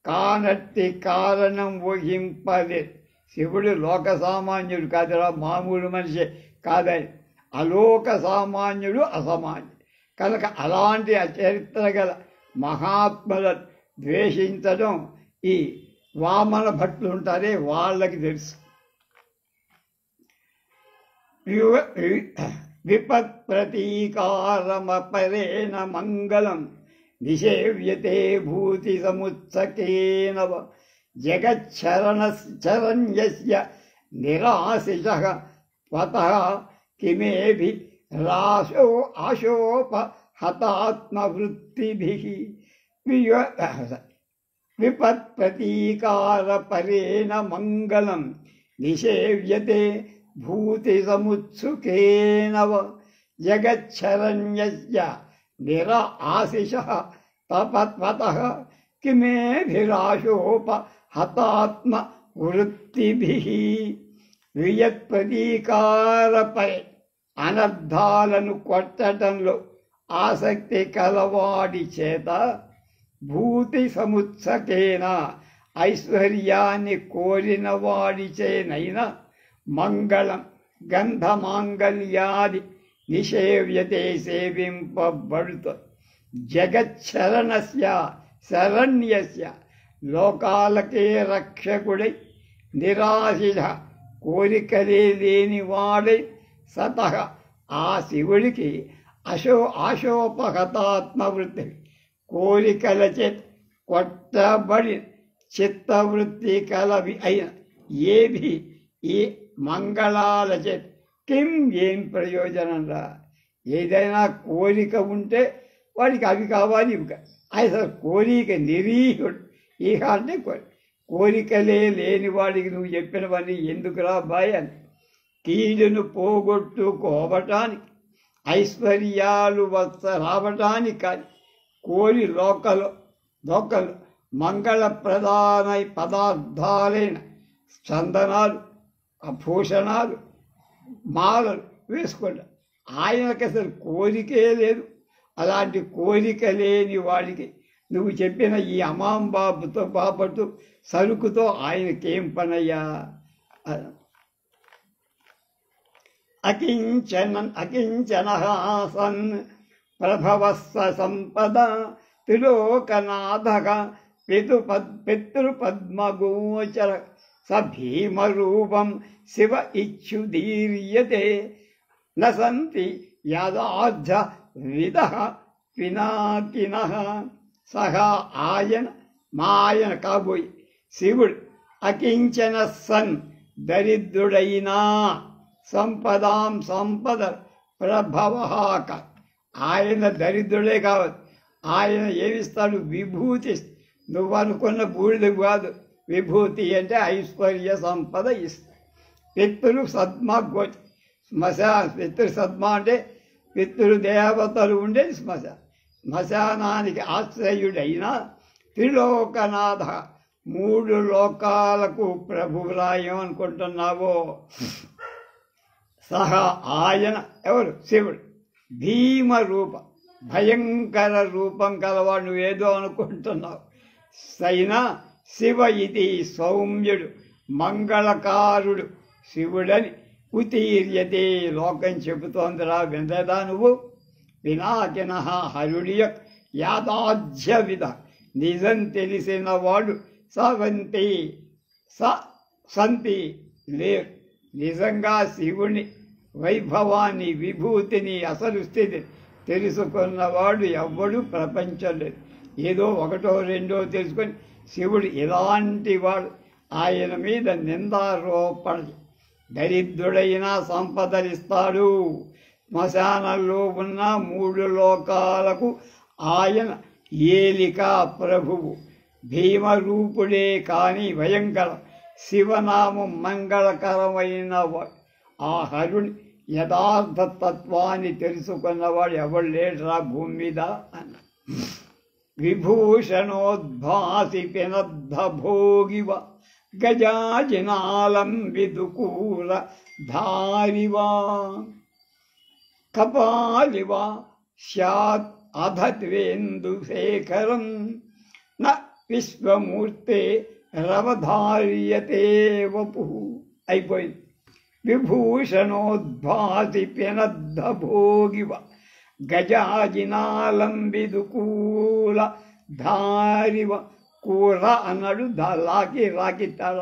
కానట్టి కారణం ఊహింపలేదు. శివుడు లోక సామాన్యుడు కాదురా, మామూలు మనిషి కాదని. అలోక సామాన్యుడు అసామాన్యుడు కనుక అలాంటి చరిత్ర గల మహాత్ములను ద్వేషించడం ఈ వామన భట్లు ఉంటారే వాళ్ళకి తెలుసు. విపత్ ప్రతీకారమపరేణ మంగళం నిషేవ్యతే భూతి సముత్సకేన జగచ్చరణ్యస్య నిరాశిషః త్వతః కిమేభి రాశో ఆశోపహతాత్మవృత్తిభిః విపత్ ప్రతీకారపరేణ మంగళం నిషేవ్యతే భూతి సముత్సుకేన జగచ్చరణ్యస్య నిరాశిషః తపత్వతః కిమేభిరాశోపహతాత్మ వృత్తిభిః. వియత్ ప్రతీకారపై అనర్థాలను కొట్టడంలో ఆసక్తి కలవాడి చేత భూతి సముత్సకేన ఐశ్వర్యాన్ని కోరిన వాడిచేనైనా మంగళం గంధమాంగళ్యాది నిషేవ్యతే సేవింపబడుతుంది. జగచ్చరణస్య శరణ్యస్య లోకాలకే రక్షకుడై నిరాశిష కోరికలే లేనివాడై సతః ఆ శివుడికి ఆశోపహతాత్మవృత్తి కోరికల చేత కొట్టబడి చిత్తవృత్తి కలవి అయిన ఏది ఈ మంగళాల చేత కిం ఏం ప్రయోజనం రా. ఏదైనా కోరిక ఉంటే వాడికి అవి కావాలి ఇవి అసలు కోరిక నిరీహుడు. ఇహ అంటే కోరికలే లేని వాడికి నువ్వు చెప్పినవన్నీ ఎందుకురా బాయ్ అని. కీడును పోగొట్టుకోవటానికి ఐశ్వర్యాలు రావటానికి కానీ కోరి లోకలు మంగళప్రధాన పదార్థాలైన చందనాలు భూషణాలు మాలలు వేసుకుంటా. ఆయనకి అసలు కోరికే లేదు. అలాంటి కోరిక లేని వాడికి నువ్వు చెప్పిన ఈ అమాంబాబుతో బాపట్టు సరుకుతో ఆయనకేం పనయ్యా. అకించన సన్ ప్రభవస్వ సంపద త్రిలోకనాథక పితృపద్మగోచర స భీమరూపం శివ ఇచ్చుదీర్యతే న సంతి యదార్థ విద పినాకిన సహా ఆయన మాయన కాబోయి శివుడు అకించన సన్ దరిద్రుడైనా సంపద ప్రభవహాక ఆయన దరిద్రుడే కావచ్చు. ఆయన ఏమిస్తాడు? విభూతి. నువ్వు అనుకున్న బూడిద కాదు. విభూతి అంటే ఐశ్వర్య సంపద ఇస్తాడు. పితృ సద్మ గోచ పితృ సద్మ అంటే పితృ దేవతలు ఉండేది శ్మశానానికి ఆశ్రయుడైన త్రిలోకనాథ 3 లోకాలకు ప్రభువురాయం అనుకుంటున్నావో సహా ఆయన ఎవరు? శివుడు. భీమ రూప భయంకర రూపం కలవాడు. నువ్వేదో అనుకుంటున్నావు. సైనా శివ ఇది సౌమ్యుడు మంగళకారుడు శివుడని ఉతీర్యతే లోకం చెబుతోందిరా. వినలేదా నువ్వు? వినాకిన హరుడియ యాదాధ్య విధ నిజం తెలిసిన వాడు సంతి లేరు. నిజంగా శివుని వైభవాన్ని విభూతిని అసలు స్థితి తెలుసుకున్నవాడు ఎవ్వడు ప్రపంచం లేదు. ఏదో 1 2 తెలుసుకొని శివుడు ఇలాంటి వాడు. ఆయన మీద నిందారోపణ. దరిద్రుడైన సంపదలిస్తాడు. శ్మశానంలో ఉన్న 3 లోకాలకు ఆయన ఏలిక ప్రభువు. భీమరూపుడే కాని భయంకర శివనామం మంగళకరమైన ఆ హరుని యథార్థ తత్వాన్ని తెలుసుకున్నవాడు ఎవడు లేడురా భూమి మీద అన్న. విభూషణోద్భాసి పినద్ధ భోగివ గజాజినాలం విదుకూల ధారివా కపాలివా స్యాత్ అధత్వేందుశేఖరం న విశ్వమూర్తే రవధార్యతే వపు. అయిపోయింది. విభూషణోద్భాసి పినద్ధ భోగివ గజాజినాలం విదుకూల ధారివ. కూర అన్నాడు. రాకి తల.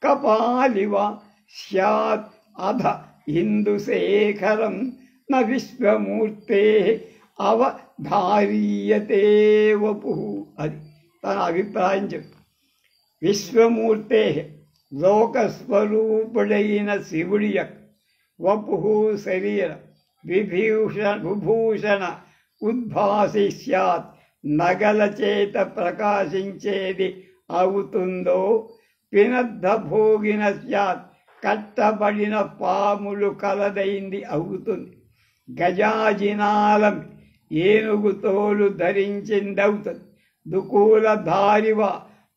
కపాలివ స్యాత్ అధ హిందుశేఖరం న విశ్వమూర్తే అవధార్యతే వపు. అది తన అభిప్రాయం చెప్పు. విశ్వమూర్తే లోకస్వరూపుడైన శివుడి యొక్క వపు శరీర విభూషణ ఉద్భాసి స్యాత్ నగల చేత ప్రకాశించేది అవుతుందో పినద్ధ భోగిన స్యాత్ కట్టబడిన పాములు కలదైంది అవుతుంది. గజాజినాలం ఏనుగు తోలు ధరించిందవుతుంది. దుకూల ధారివ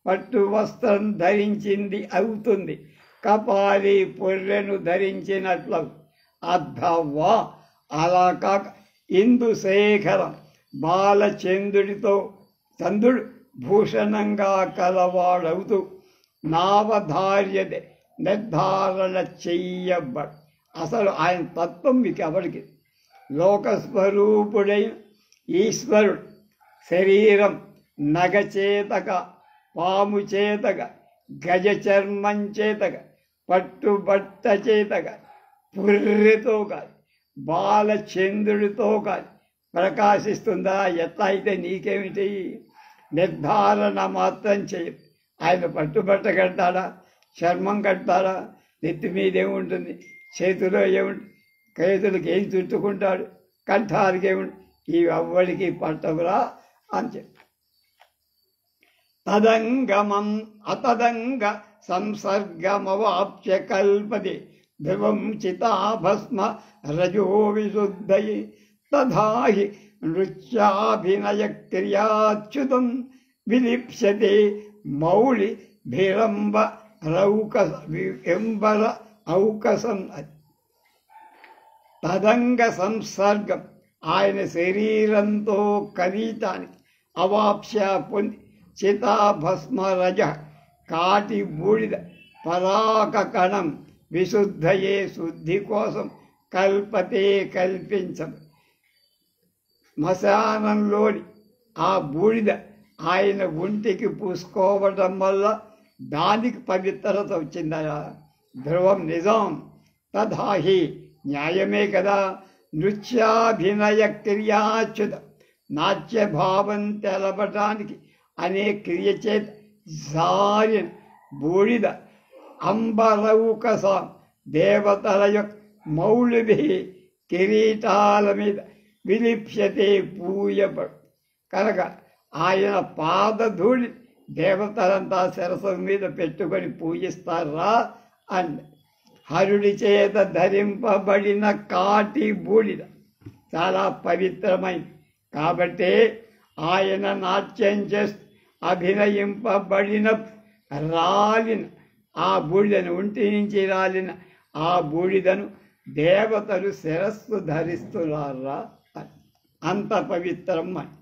పట్టు వస్త్రం ధరించింది అవుతుంది. కపాలి పొర్రెను ధరించినట్లు. అర్థవా అలా కాక ఇందుశేఖరం బాలచంద్రుడితో చంద్రుడు భూషణంగా కలవాడవుతూ నావధార్యతే నిర్ధారణ చెయ్యబడు. అసలు ఆయన తత్వం మీకు ఎవరికి? లోకస్వరూపుడైన ఈశ్వరుడు శరీరం నగచేతక పాము చేతక గజ చర్మం చేతక పట్టుబట్ట చేతక పుర్రెతో కాదు బాలచంద్రుడితో కాదు ప్రకాశిస్తుందా? ఎట్లా అయితే నీకేమిటి? నిర్ధారణ మాత్రం చేయదు. ఆయన పట్టుబట్ట కడతాడా, చర్మం కడతాడా, నెత్తి మీద ఏముంటుంది, చేతిలో ఏముంటుంది, చేతులకి ఏం చుట్టుకుంటాడు, కంఠాలకి ఏముంటుంది, ఇవి ఎవ్వడికి పట్టవురా అని చెప్పి తదంగమం అతదంగ సంసర్గమవాప్య కల్పది ధ్రువం చితాభస్మ రజో విశుద్ధయి తథాహి నృత్యాభినయ క్రియాచ్యుతం విలిప్స్యతే మౌళి భిరంబ ఎంబర ఔకసం. తదంగ సంసర్గం ఆయన శరీరంతో కరీతానికి అవాప్య పొంది చితాభస్మ రజ కాటి బూడిద పరాక కణం విశుద్ధయే శుద్ధి కోసం కల్పతే కల్పించదు. శ్మశానంలోని ఆ బూడిద ఆయన ఒంటికి పూసుకోవడం వల్ల దానికి పవిత్రత వచ్చిందయా. ధ్రువం నిజం. తథాహి న్యాయమే కదా. నృత్యాభినయ క్రియాచ్యుత నాట్యభావం తెలపటానికి అనే క్రియ చేత జారిన బూడిద అంబరౌకస దేవతల యొక్క మౌళిభి కిరీటాల మీద విలిప్యతే పూయపడు కనుక ఆయన పాదధూళి దేవతలంతా శిరస్సు మీద పెట్టుకొని పూజిస్తారా అని. హరుడి చేత ధరింపబడిన కాటి బూడిద చాలా పవిత్రమైంది కాబట్టే ఆయన నాట్యం చేస్తూ అభినయింపబడిన రాలిన ఆ బూడిదను, ఒంటి నుంచి రాలిన ఆ బూడిదను దేవతలు శిరస్సు ధరిస్తున్నారా అని. అంత పవిత్రం అని.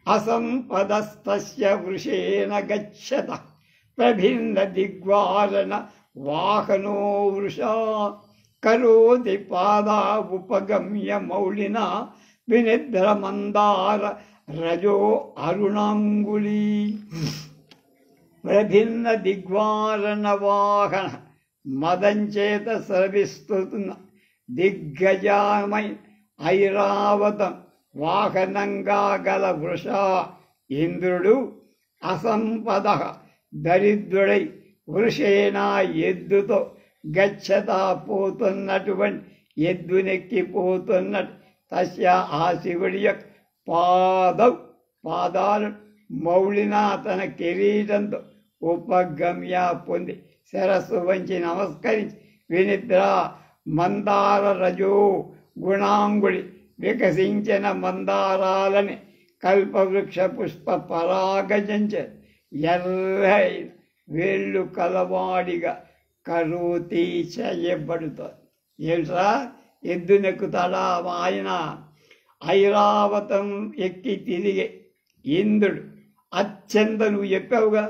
అసంపదస్తస్య వృషేణ గచ్చత ప్రభిన్న దిగ్వారణ వాహనో వృషా కరోతి పాదా ఉపగమ్య మౌళిన వినిద్ర మందార రజో అరుణాంగుళీ. ప్రభిన్న దిగ్వారణ వాహన మదంచేత స్రవిస్తున్న దిగ్గజామై ఐరావతం వాహనంగా గల వృష ఇంద్రుడు అసంపద దరిద్రుడై వృషేణ ఎద్దుతో గచ్చతా పోతున్నటువంటి ఎద్దునెక్కిపోతున్నట్టు తస్య ఆ శివుడి యొక్క పాదాలు మౌళిన తన కిరీటంతో ఉపగమ్య పొంది శిరస్సు వంచి నమస్కరించి వినిద్ర మందార రజో గుణాంగుడి వికసించిన మందారాలని కల్పవృక్ష పుష్ప పరాగజంచే ఎర్రైన వేళ్ళు కలవాడిగా కరోతి చేయబడుతుంది. ఏంట్రా ఎద్దునెక్కుతాడా ఆయన? ఐరావతం ఎక్కి తిరిగే ఇంద్రుడు అత్యంత నువ్వు చెప్పావుగా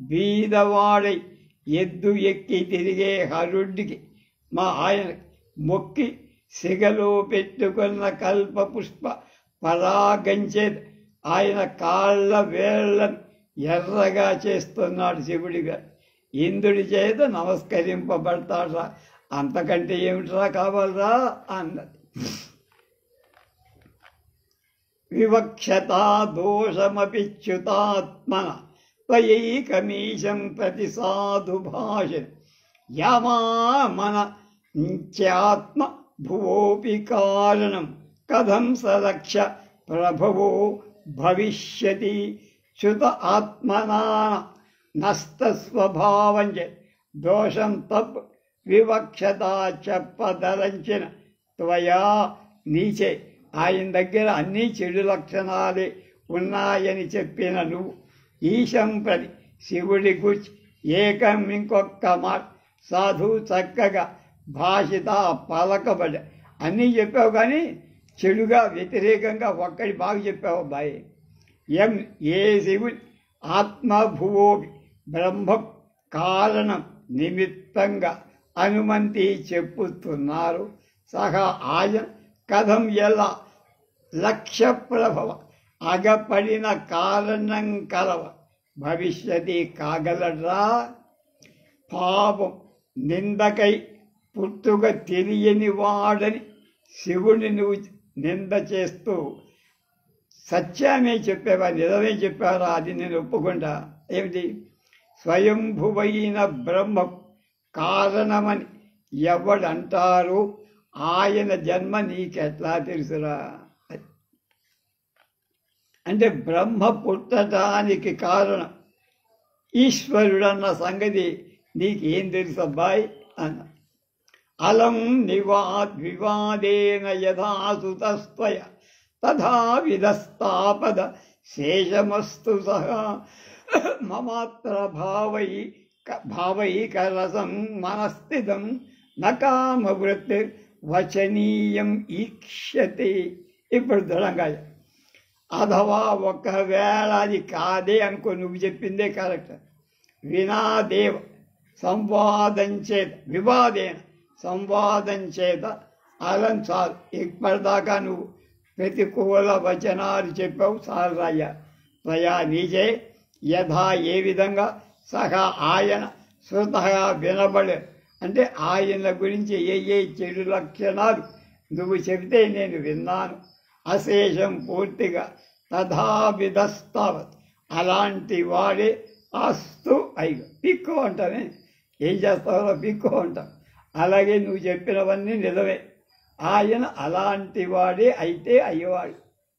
బీదవాడై ఎద్దు ఎక్కి తిరిగే హరుడికి మా ఆయన మొక్కి సిగలో పెట్టుకున్న కల్ప పుష్ప పరాగంచేది ఆయన కాళ్ళ వేళ్లను ఎర్రగా చేస్తున్నాడు శివుడిగా. ఇంద్రుడి చేత నమస్కరింపబడతాడ్రా, అంతకంటే ఏమిట్రా కావాలరా అన్నది. వివక్షతా దోషమపిచ్యుతాత్మన త్వయైకమీశం ప్రతి సాధు భాష యమామన త్యాత్మ భువోపి కారణం కథం సరక్ష ప్రభవో భవిష్యతి. చ్యుత ఆత్మనా నష్టస్వభావం దోషం తప్పు వివక్షత చెప్పదలంచిన త్వయా నీచే ఆయన దగ్గర అన్ని చెడు లక్షణాలే ఉన్నాయని చెప్పిన నువ్వు ఈశం ప్రతి శివుడి గురించి ఏకం ఇంకొక్క మాట సాధు చక్కగా భాషిత పలకబడి అన్నీ చెప్పావు, కానీ చెడుగా వ్యతిరేకంగా ఒక్కడి బాగా చెప్పావు అబ్బాయి. ఏ శివుడి ఆత్మభువోపి బ్రహ్మ కారణం నిమిత్తంగా అనుమంతి చెప్పుతున్నారు. సహా ఆయన కథం ఎలా లక్ష్య ప్రభవ అగపడిన కారణం కలవ భవిష్యతి కాగలడ్రా. పాపం నిందకై పుట్టుక తెలియని వాడని శివుని నువ్వు నింద చేస్తూ సత్యమే చెప్పావా, నిజమే చెప్పారా, అది నేను ఒప్పుకుంటా. ఏమిటి? స్వయంభువైన బ్రహ్మ కారణమని ఎవడంటారు, ఆయన జన్మ నీకెట్లా తెలుసురా? అంటే బ్రహ్మ పుట్టడానికి కారణం ఈశ్వరుడన్న సంగతి నీకేం తెలుసు అబ్బాయి అన్న. అలం వివాదేన యథాసుతస్త్వయ తథా విధస్తాపద శేషమస్తు సహా మమాత్ర భావైకరసం మనస్థితం నకామవృత్తి వచనీయం ఈక్ష్యతే. ఇప్పుడు దృఢంగా అథవా ఒకవేళ అది కాదే అనుకో, నువ్వు చెప్పిందే కరెక్ట్. వినాదేవ సంవాదం చేత వివాదేన సంవాదం చేత అలం చాలు. ఇప్పటిదాకా నువ్వు ప్రతికూల వచనాలు చెప్పావు, చాలు రాయ్యా. త్వయా నీచే యథా ఏ విధంగా సహా ఆయన స్వతహా వినబడే, అంటే ఆయన గురించి ఏ చెడు లక్షణాలు నువ్వు చెబితే నేను విన్నాను. అశేషం పూర్తిగా తథావిధస్తావత్ అలాంటి వాడే అస్తు అయ్యో పిక్కో అంటానే. ఏం చేస్తావో పిక్కో అంటాం. అలాగే నువ్వు చెప్పినవన్నీ నిజమే. ఆయన అలాంటి వాడే అయితే అయ్యేవాడు.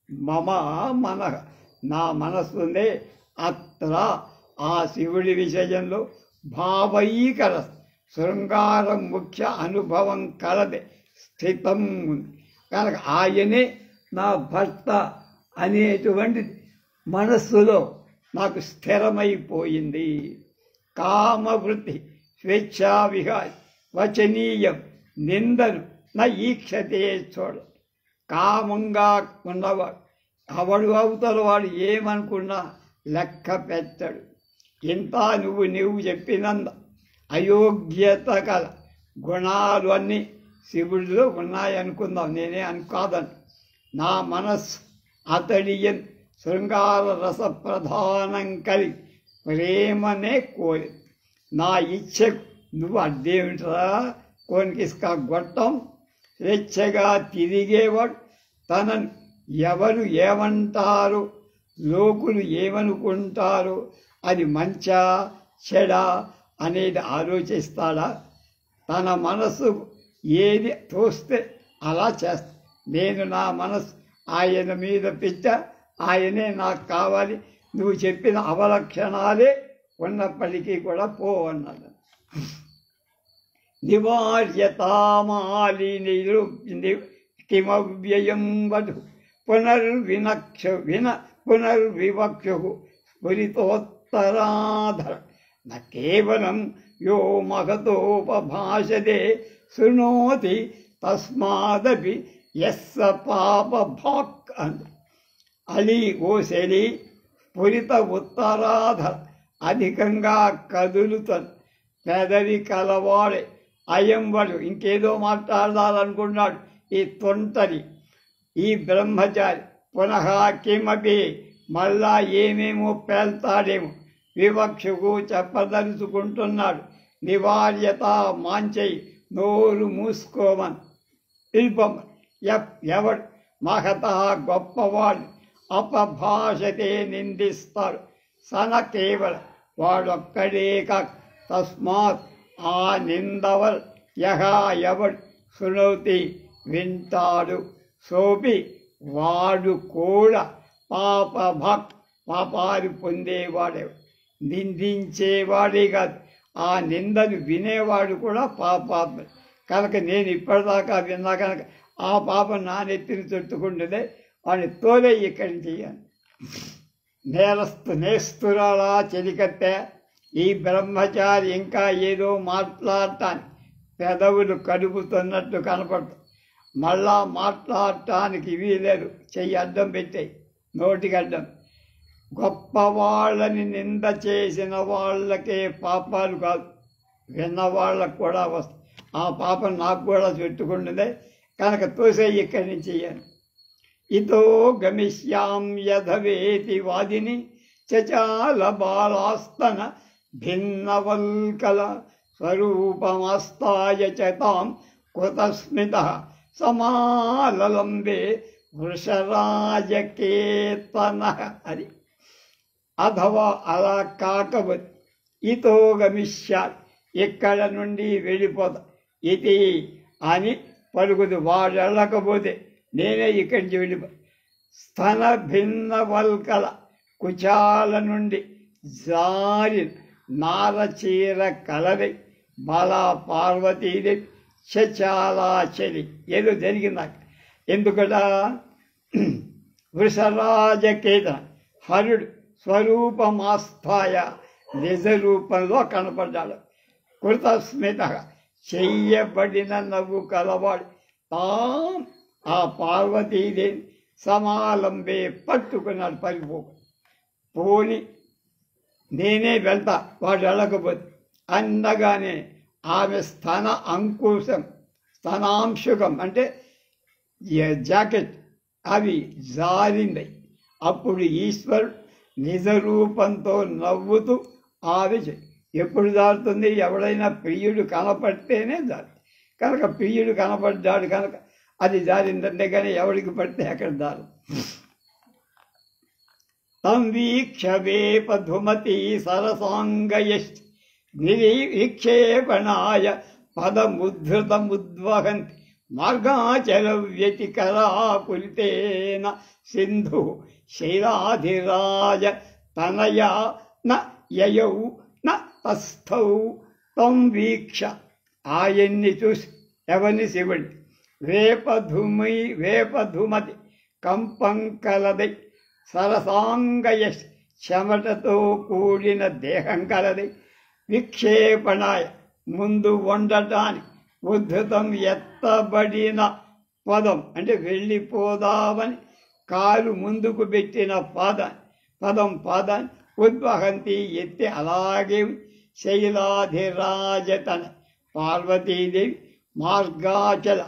మమ మనః నా మనస్సుందే అత్ర ఆ శివుడి విషయంలో భావైకర శృంగారం ముఖ్య అనుభవం కలదే స్థితం ఉంది. కనుక ఆయనే నా భర్త అనేటువంటి మనస్సులో నాకు స్థిరమైపోయింది. కామవృత్తి స్వేచ్ఛా విహారి వచనీయం నిందను నా ఈక్షతే చూడ. కామంగా ఉన్నవాడు అవడు అవతల వాడు ఏమనుకున్నా లెక్క పెట్టాడు. ఇంత నువ్వు చెప్పినంత అయోగ్యత కల గుణాలు అన్నీ శివుడిలో ఉన్నాయనుకుందాం, నేనే అనుకాదను. నా మనస్సు అతడియన్ శృంగార రస ప్రధానం కలిగి ప్రేమనే కోరి. నా ఇచ్ఛకు నువ్వు అడ్డేమిట్రా కోనికిస్కా గొట్టం. స్వేచ్ఛగా తిరిగేవాడు తనను ఎవరు ఏమంటారు, లోకులు ఏమనుకుంటారు, అది మంచా చెడా అనేది ఆలోచిస్తాడా? తన మనసు ఏది తోస్తే అలా చేస్తా. నేను నా మనసు ఆయన మీద పిచ్చ, ఆయనే నాకు కావాలి. నువ్వు చెప్పిన అవలక్షణాలే ఉన్నప్పటికీ కూడా పో అన్నాడు. నివార్యతామాలిని కిమవ్యయం వధు పునర్వివక్షు స్ఫురితోత్తరాధర న కేవలం యో మహతోపభాషతే శృణోతి తస్మాదపి యస్స పాప భాక్ అంద. అలీ ఓ శలి స్ఫురిత ఉత్తరాధర అధికంగా కదులుతాను పెదవి కలవాడే అయం వాడు. ఇంకేదో మాట్లాడాలనుకున్నాడు ఈ తొంటరి, ఈ బ్రహ్మచారి. పునః కిమపి మళ్ళా ఏమేమో పేల్తాడేమో వివక్షకు చెప్పదలుచుకుంటున్నాడు. నివార్యత మాంచయి నోరు మూసుకోమని పిలుపమని. ఎవడు మహత గొప్పవాడు అపభాషతే నిందిస్తాడు. సన కేవలం వాడొక్కడే కాక తస్మాత్ ఆ నిందవల్ యహా ఎవడు శృణోతి వింటాడు. సోపి వాడు కూడా పాపాలు పొందేవాడే, నిందించేవాడే కాదు, ఆ నిందను వినేవాడు కూడా పాపాత్మ. కనుక నేను ఇప్పటిదాకా విన్నా కనుక ఆ పాపం నా నెత్తిని చుట్టుకుంటుందే వాడిని తోలే ఇక్కడి నుంచి. నేస్తురాలా చెలికత్తె, ఈ బ్రహ్మచారి ఇంకా ఏదో మాట్లాడటానికి పెదవులు కడుపుతున్నట్టు కనపడుతుంది. మళ్ళా మాట్లాడటానికి వీలేదు. చెయ్యి అడ్డం పెట్టాయి, నోటికి అడ్డం. గొప్పవాళ్ళని నింద చేసిన వాళ్ళకే పాపాలు కాదు, విన్నవాళ్ళకు కూడా వస్తాయి. ఆ పాపం నాకు కూడా చుట్టుకుంటుందే కనుక తోసే ఇక్కడి నుంచి. ఇతో గమిష్యాం యథవేతి వాదిని చచాల బాలాస్తన భిన్నవల్కల స్వరూపమస్తాయ చతాం కృతస్మిత సమాలలంబే వృషరాజకేతన. అది అథవా అలా కాకపోతే ఇతో గమిష్యాలి, ఇక్కడ నుండి వెళ్ళిపోతా, ఇది అని పలుకుదు. వాడు వెళ్ళకపోతే నేనే ఇక్కడి నుంచి వెళ్ళిపో. స్తన భిన్న వల్కల కుచాల నుండి జారిన నారచీర కలది బాలా పార్వతీదేవి చచాలాచలి. ఏదో జరిగిందాక. ఎందుకట? వృషరాజకేతన హరుడు స్వరూపమాస్థాయ నిజ రూపంలో కనపడ్డాడు. కృతస్మిత చెయ్యబడిన నవ్వు కలవాడు తాం ఆ పార్వతీదేవి సమాలంబే పట్టుకున్నాడు. పోని నేనే వెళ్తా, వాడు వెళ్ళకపోతే అనగానే ఆమె స్తన అంకుశం, స్తనాంశుకం అంటే జాకెట్ అవి జారింది. అప్పుడు ఈశ్వరుడు నిజ రూపంతో నవ్వుతూ ఆమె ఎప్పుడు జారుతుంది? ఎవడైనా ప్రియుడు కనపడితేనే జారు. కనుక ప్రియుడు కనపడ్డాడు కనుక అది జారిందంటే కానీ ఎవడికి పడితే అక్కడ జారు. తం వీక్షవేపధుమతి సరసాంగయశ్చ నిరీక్షేపణాయ పదముద్ధృతముద్వహంతి మార్గాచల వ్యతికరాకులితేన సింధు శైలాధిరాజ తనయా న యయౌ న తస్థౌ. తం వీక్ష ఆయన్ని చూసి, ఎవరిని? శివుడి. వేపధుమతి కంపం కలదై సరసాంగయ చెమటతో కూడిన దేహం కలది. విక్షేపణాయ ముందు వండటానికి ఉద్ధృతం ఎత్తబడిన పదం అంటే వెళ్ళిపోదామని కాలు ముందుకు పెట్టిన పాదాన్ని ఉద్వహంతి ఎత్తి అలాగే శైలాధిరాజతన పార్వతీదేవి మార్గాచల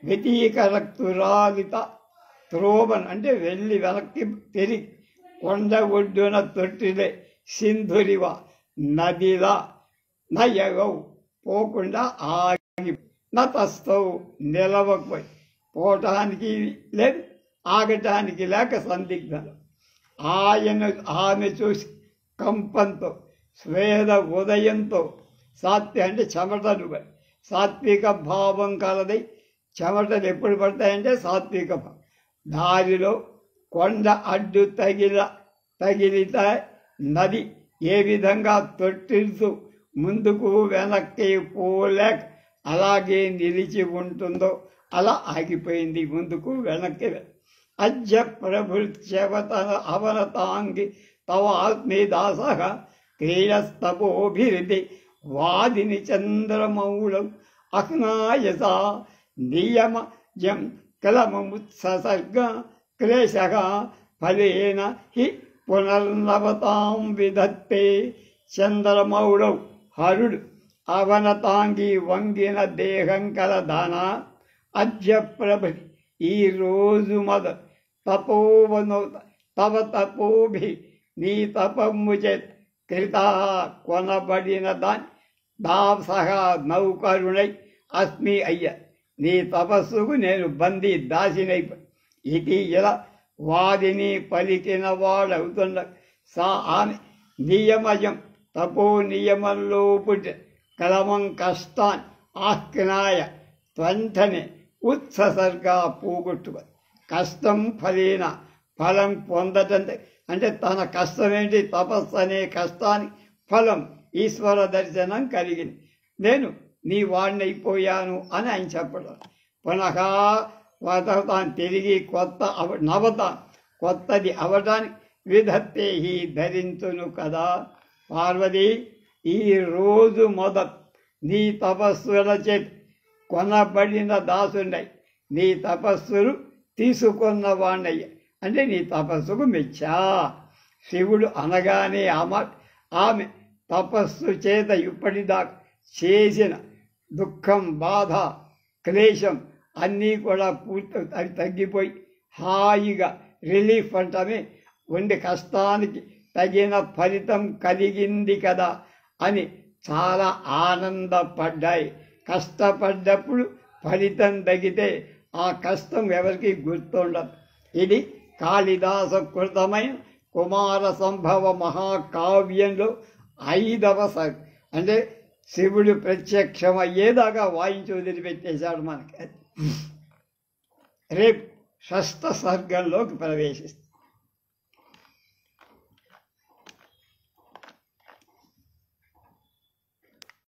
వ్యతీకరక్తురాలిత త్రోవన్ అంటే వెళ్ళి వెనక్కి తిరిగి కొండ ఒడ్డున తొట్టిలే సింధురివా నదిలా నయగవు పోకుండా ఆగి నతస్థవు నిలవకపోయి పోవటానికి లేదు ఆగటానికి లేక సందిగ్ధం. ఆమె చూసి కంపంతో స్వేద ఉదయంతో సాత్విక అంటే చెమటలు సాత్విక భావం కలదై. చెమటలు ఎప్పుడు పడతాయంటే సాత్విక భావం. దారిలో కొండ అడ్డు తగిలిత నది ఏ విధంగా తొట్టిల్తూ ముందుకు వెనక్కి పోలేక అలాగే నిలిచి ఉంటుందో అలా ఆగిపోయింది, ముందుకు వెనక్కి. అజ్జ ప్రభుత్యవతన అవనతాంగి తవ ఆత్మీదాస క్రీడస్తపోభిరిది వాదిని చంద్రమౌళం అహ్నాయస నియమజం కలమముత్సర్గ క్లేశ ఫలేన హి పునర్నవతాం విధత్తే. చంద్రమౌళం హరుడు అవనతాంగి వంగిన దేహం కల దాన అద్యప్రభి ఈ రోజు మొదలు తపోవనోత తవ తపోభి నీ తపముచే కృత కొనబడిన దాని దాసహా నౌకరుణై అస్మి అయ్య నీ తపస్సుకు నేను బందీ దాసినైపోయి. ఇది ఇలా వాదిని పలికిన వాడవుతున్న సా ఆమె నియమయం తపో నియమంలో పుట్టి కలమం కష్టాన్ని ఆహ్నాయ వెంటనే ఉత్సర్గా పోగొట్టుక కష్టం ఫలేన ఫలం పొందటం అంటే తన కష్టం ఏంటి? తపస్సు అనే కష్టానికి ఫలం ఈశ్వర దర్శనం కలిగింది. నేను నీ వాడిని అయిపోయాను అని ఆయన చెప్పడం. పునః వదతాను తిరిగి కొత్తది అవటానికి విధత్తే హి ధరించును కదా. పార్వతి ఈ రోజు మొదలు నీ తపస్సుల చేతి కొనబడిన దాసుండై నీ తపస్సులు తీసుకున్న వాణ్ణయ్య అంటే నీ తపస్సుకు మెచ్చా. శివుడు అనగానే ఆమె తపస్సు చేత ఇప్పటిదాకా చేసిన దుఃఖం బాధ క్లేశం అన్నీ కూడా పూర్తి తగ్గిపోయి హాయిగా రిలీఫ్ అంటమే ఉండి కష్టానికి తగిన ఫలితం కలిగింది కదా అని చాలా ఆనందపడ్డాయి. కష్టపడ్డప్పుడు ఫలితం తగ్గితే ఆ కష్టం ఎవరికి గుర్తుండదు. ఇది కాళిదాస కృతమైన కుమార సంభవ మహాకావ్యంలో 5వ సర్గం. అంటే శివుడు ప్రత్యక్షం అయ్యేదాకా వాయించి వదిలిపెట్టేశాడు మనకి. రేపు 6వ సర్గంలోకి ప్రవేశిస్తాం.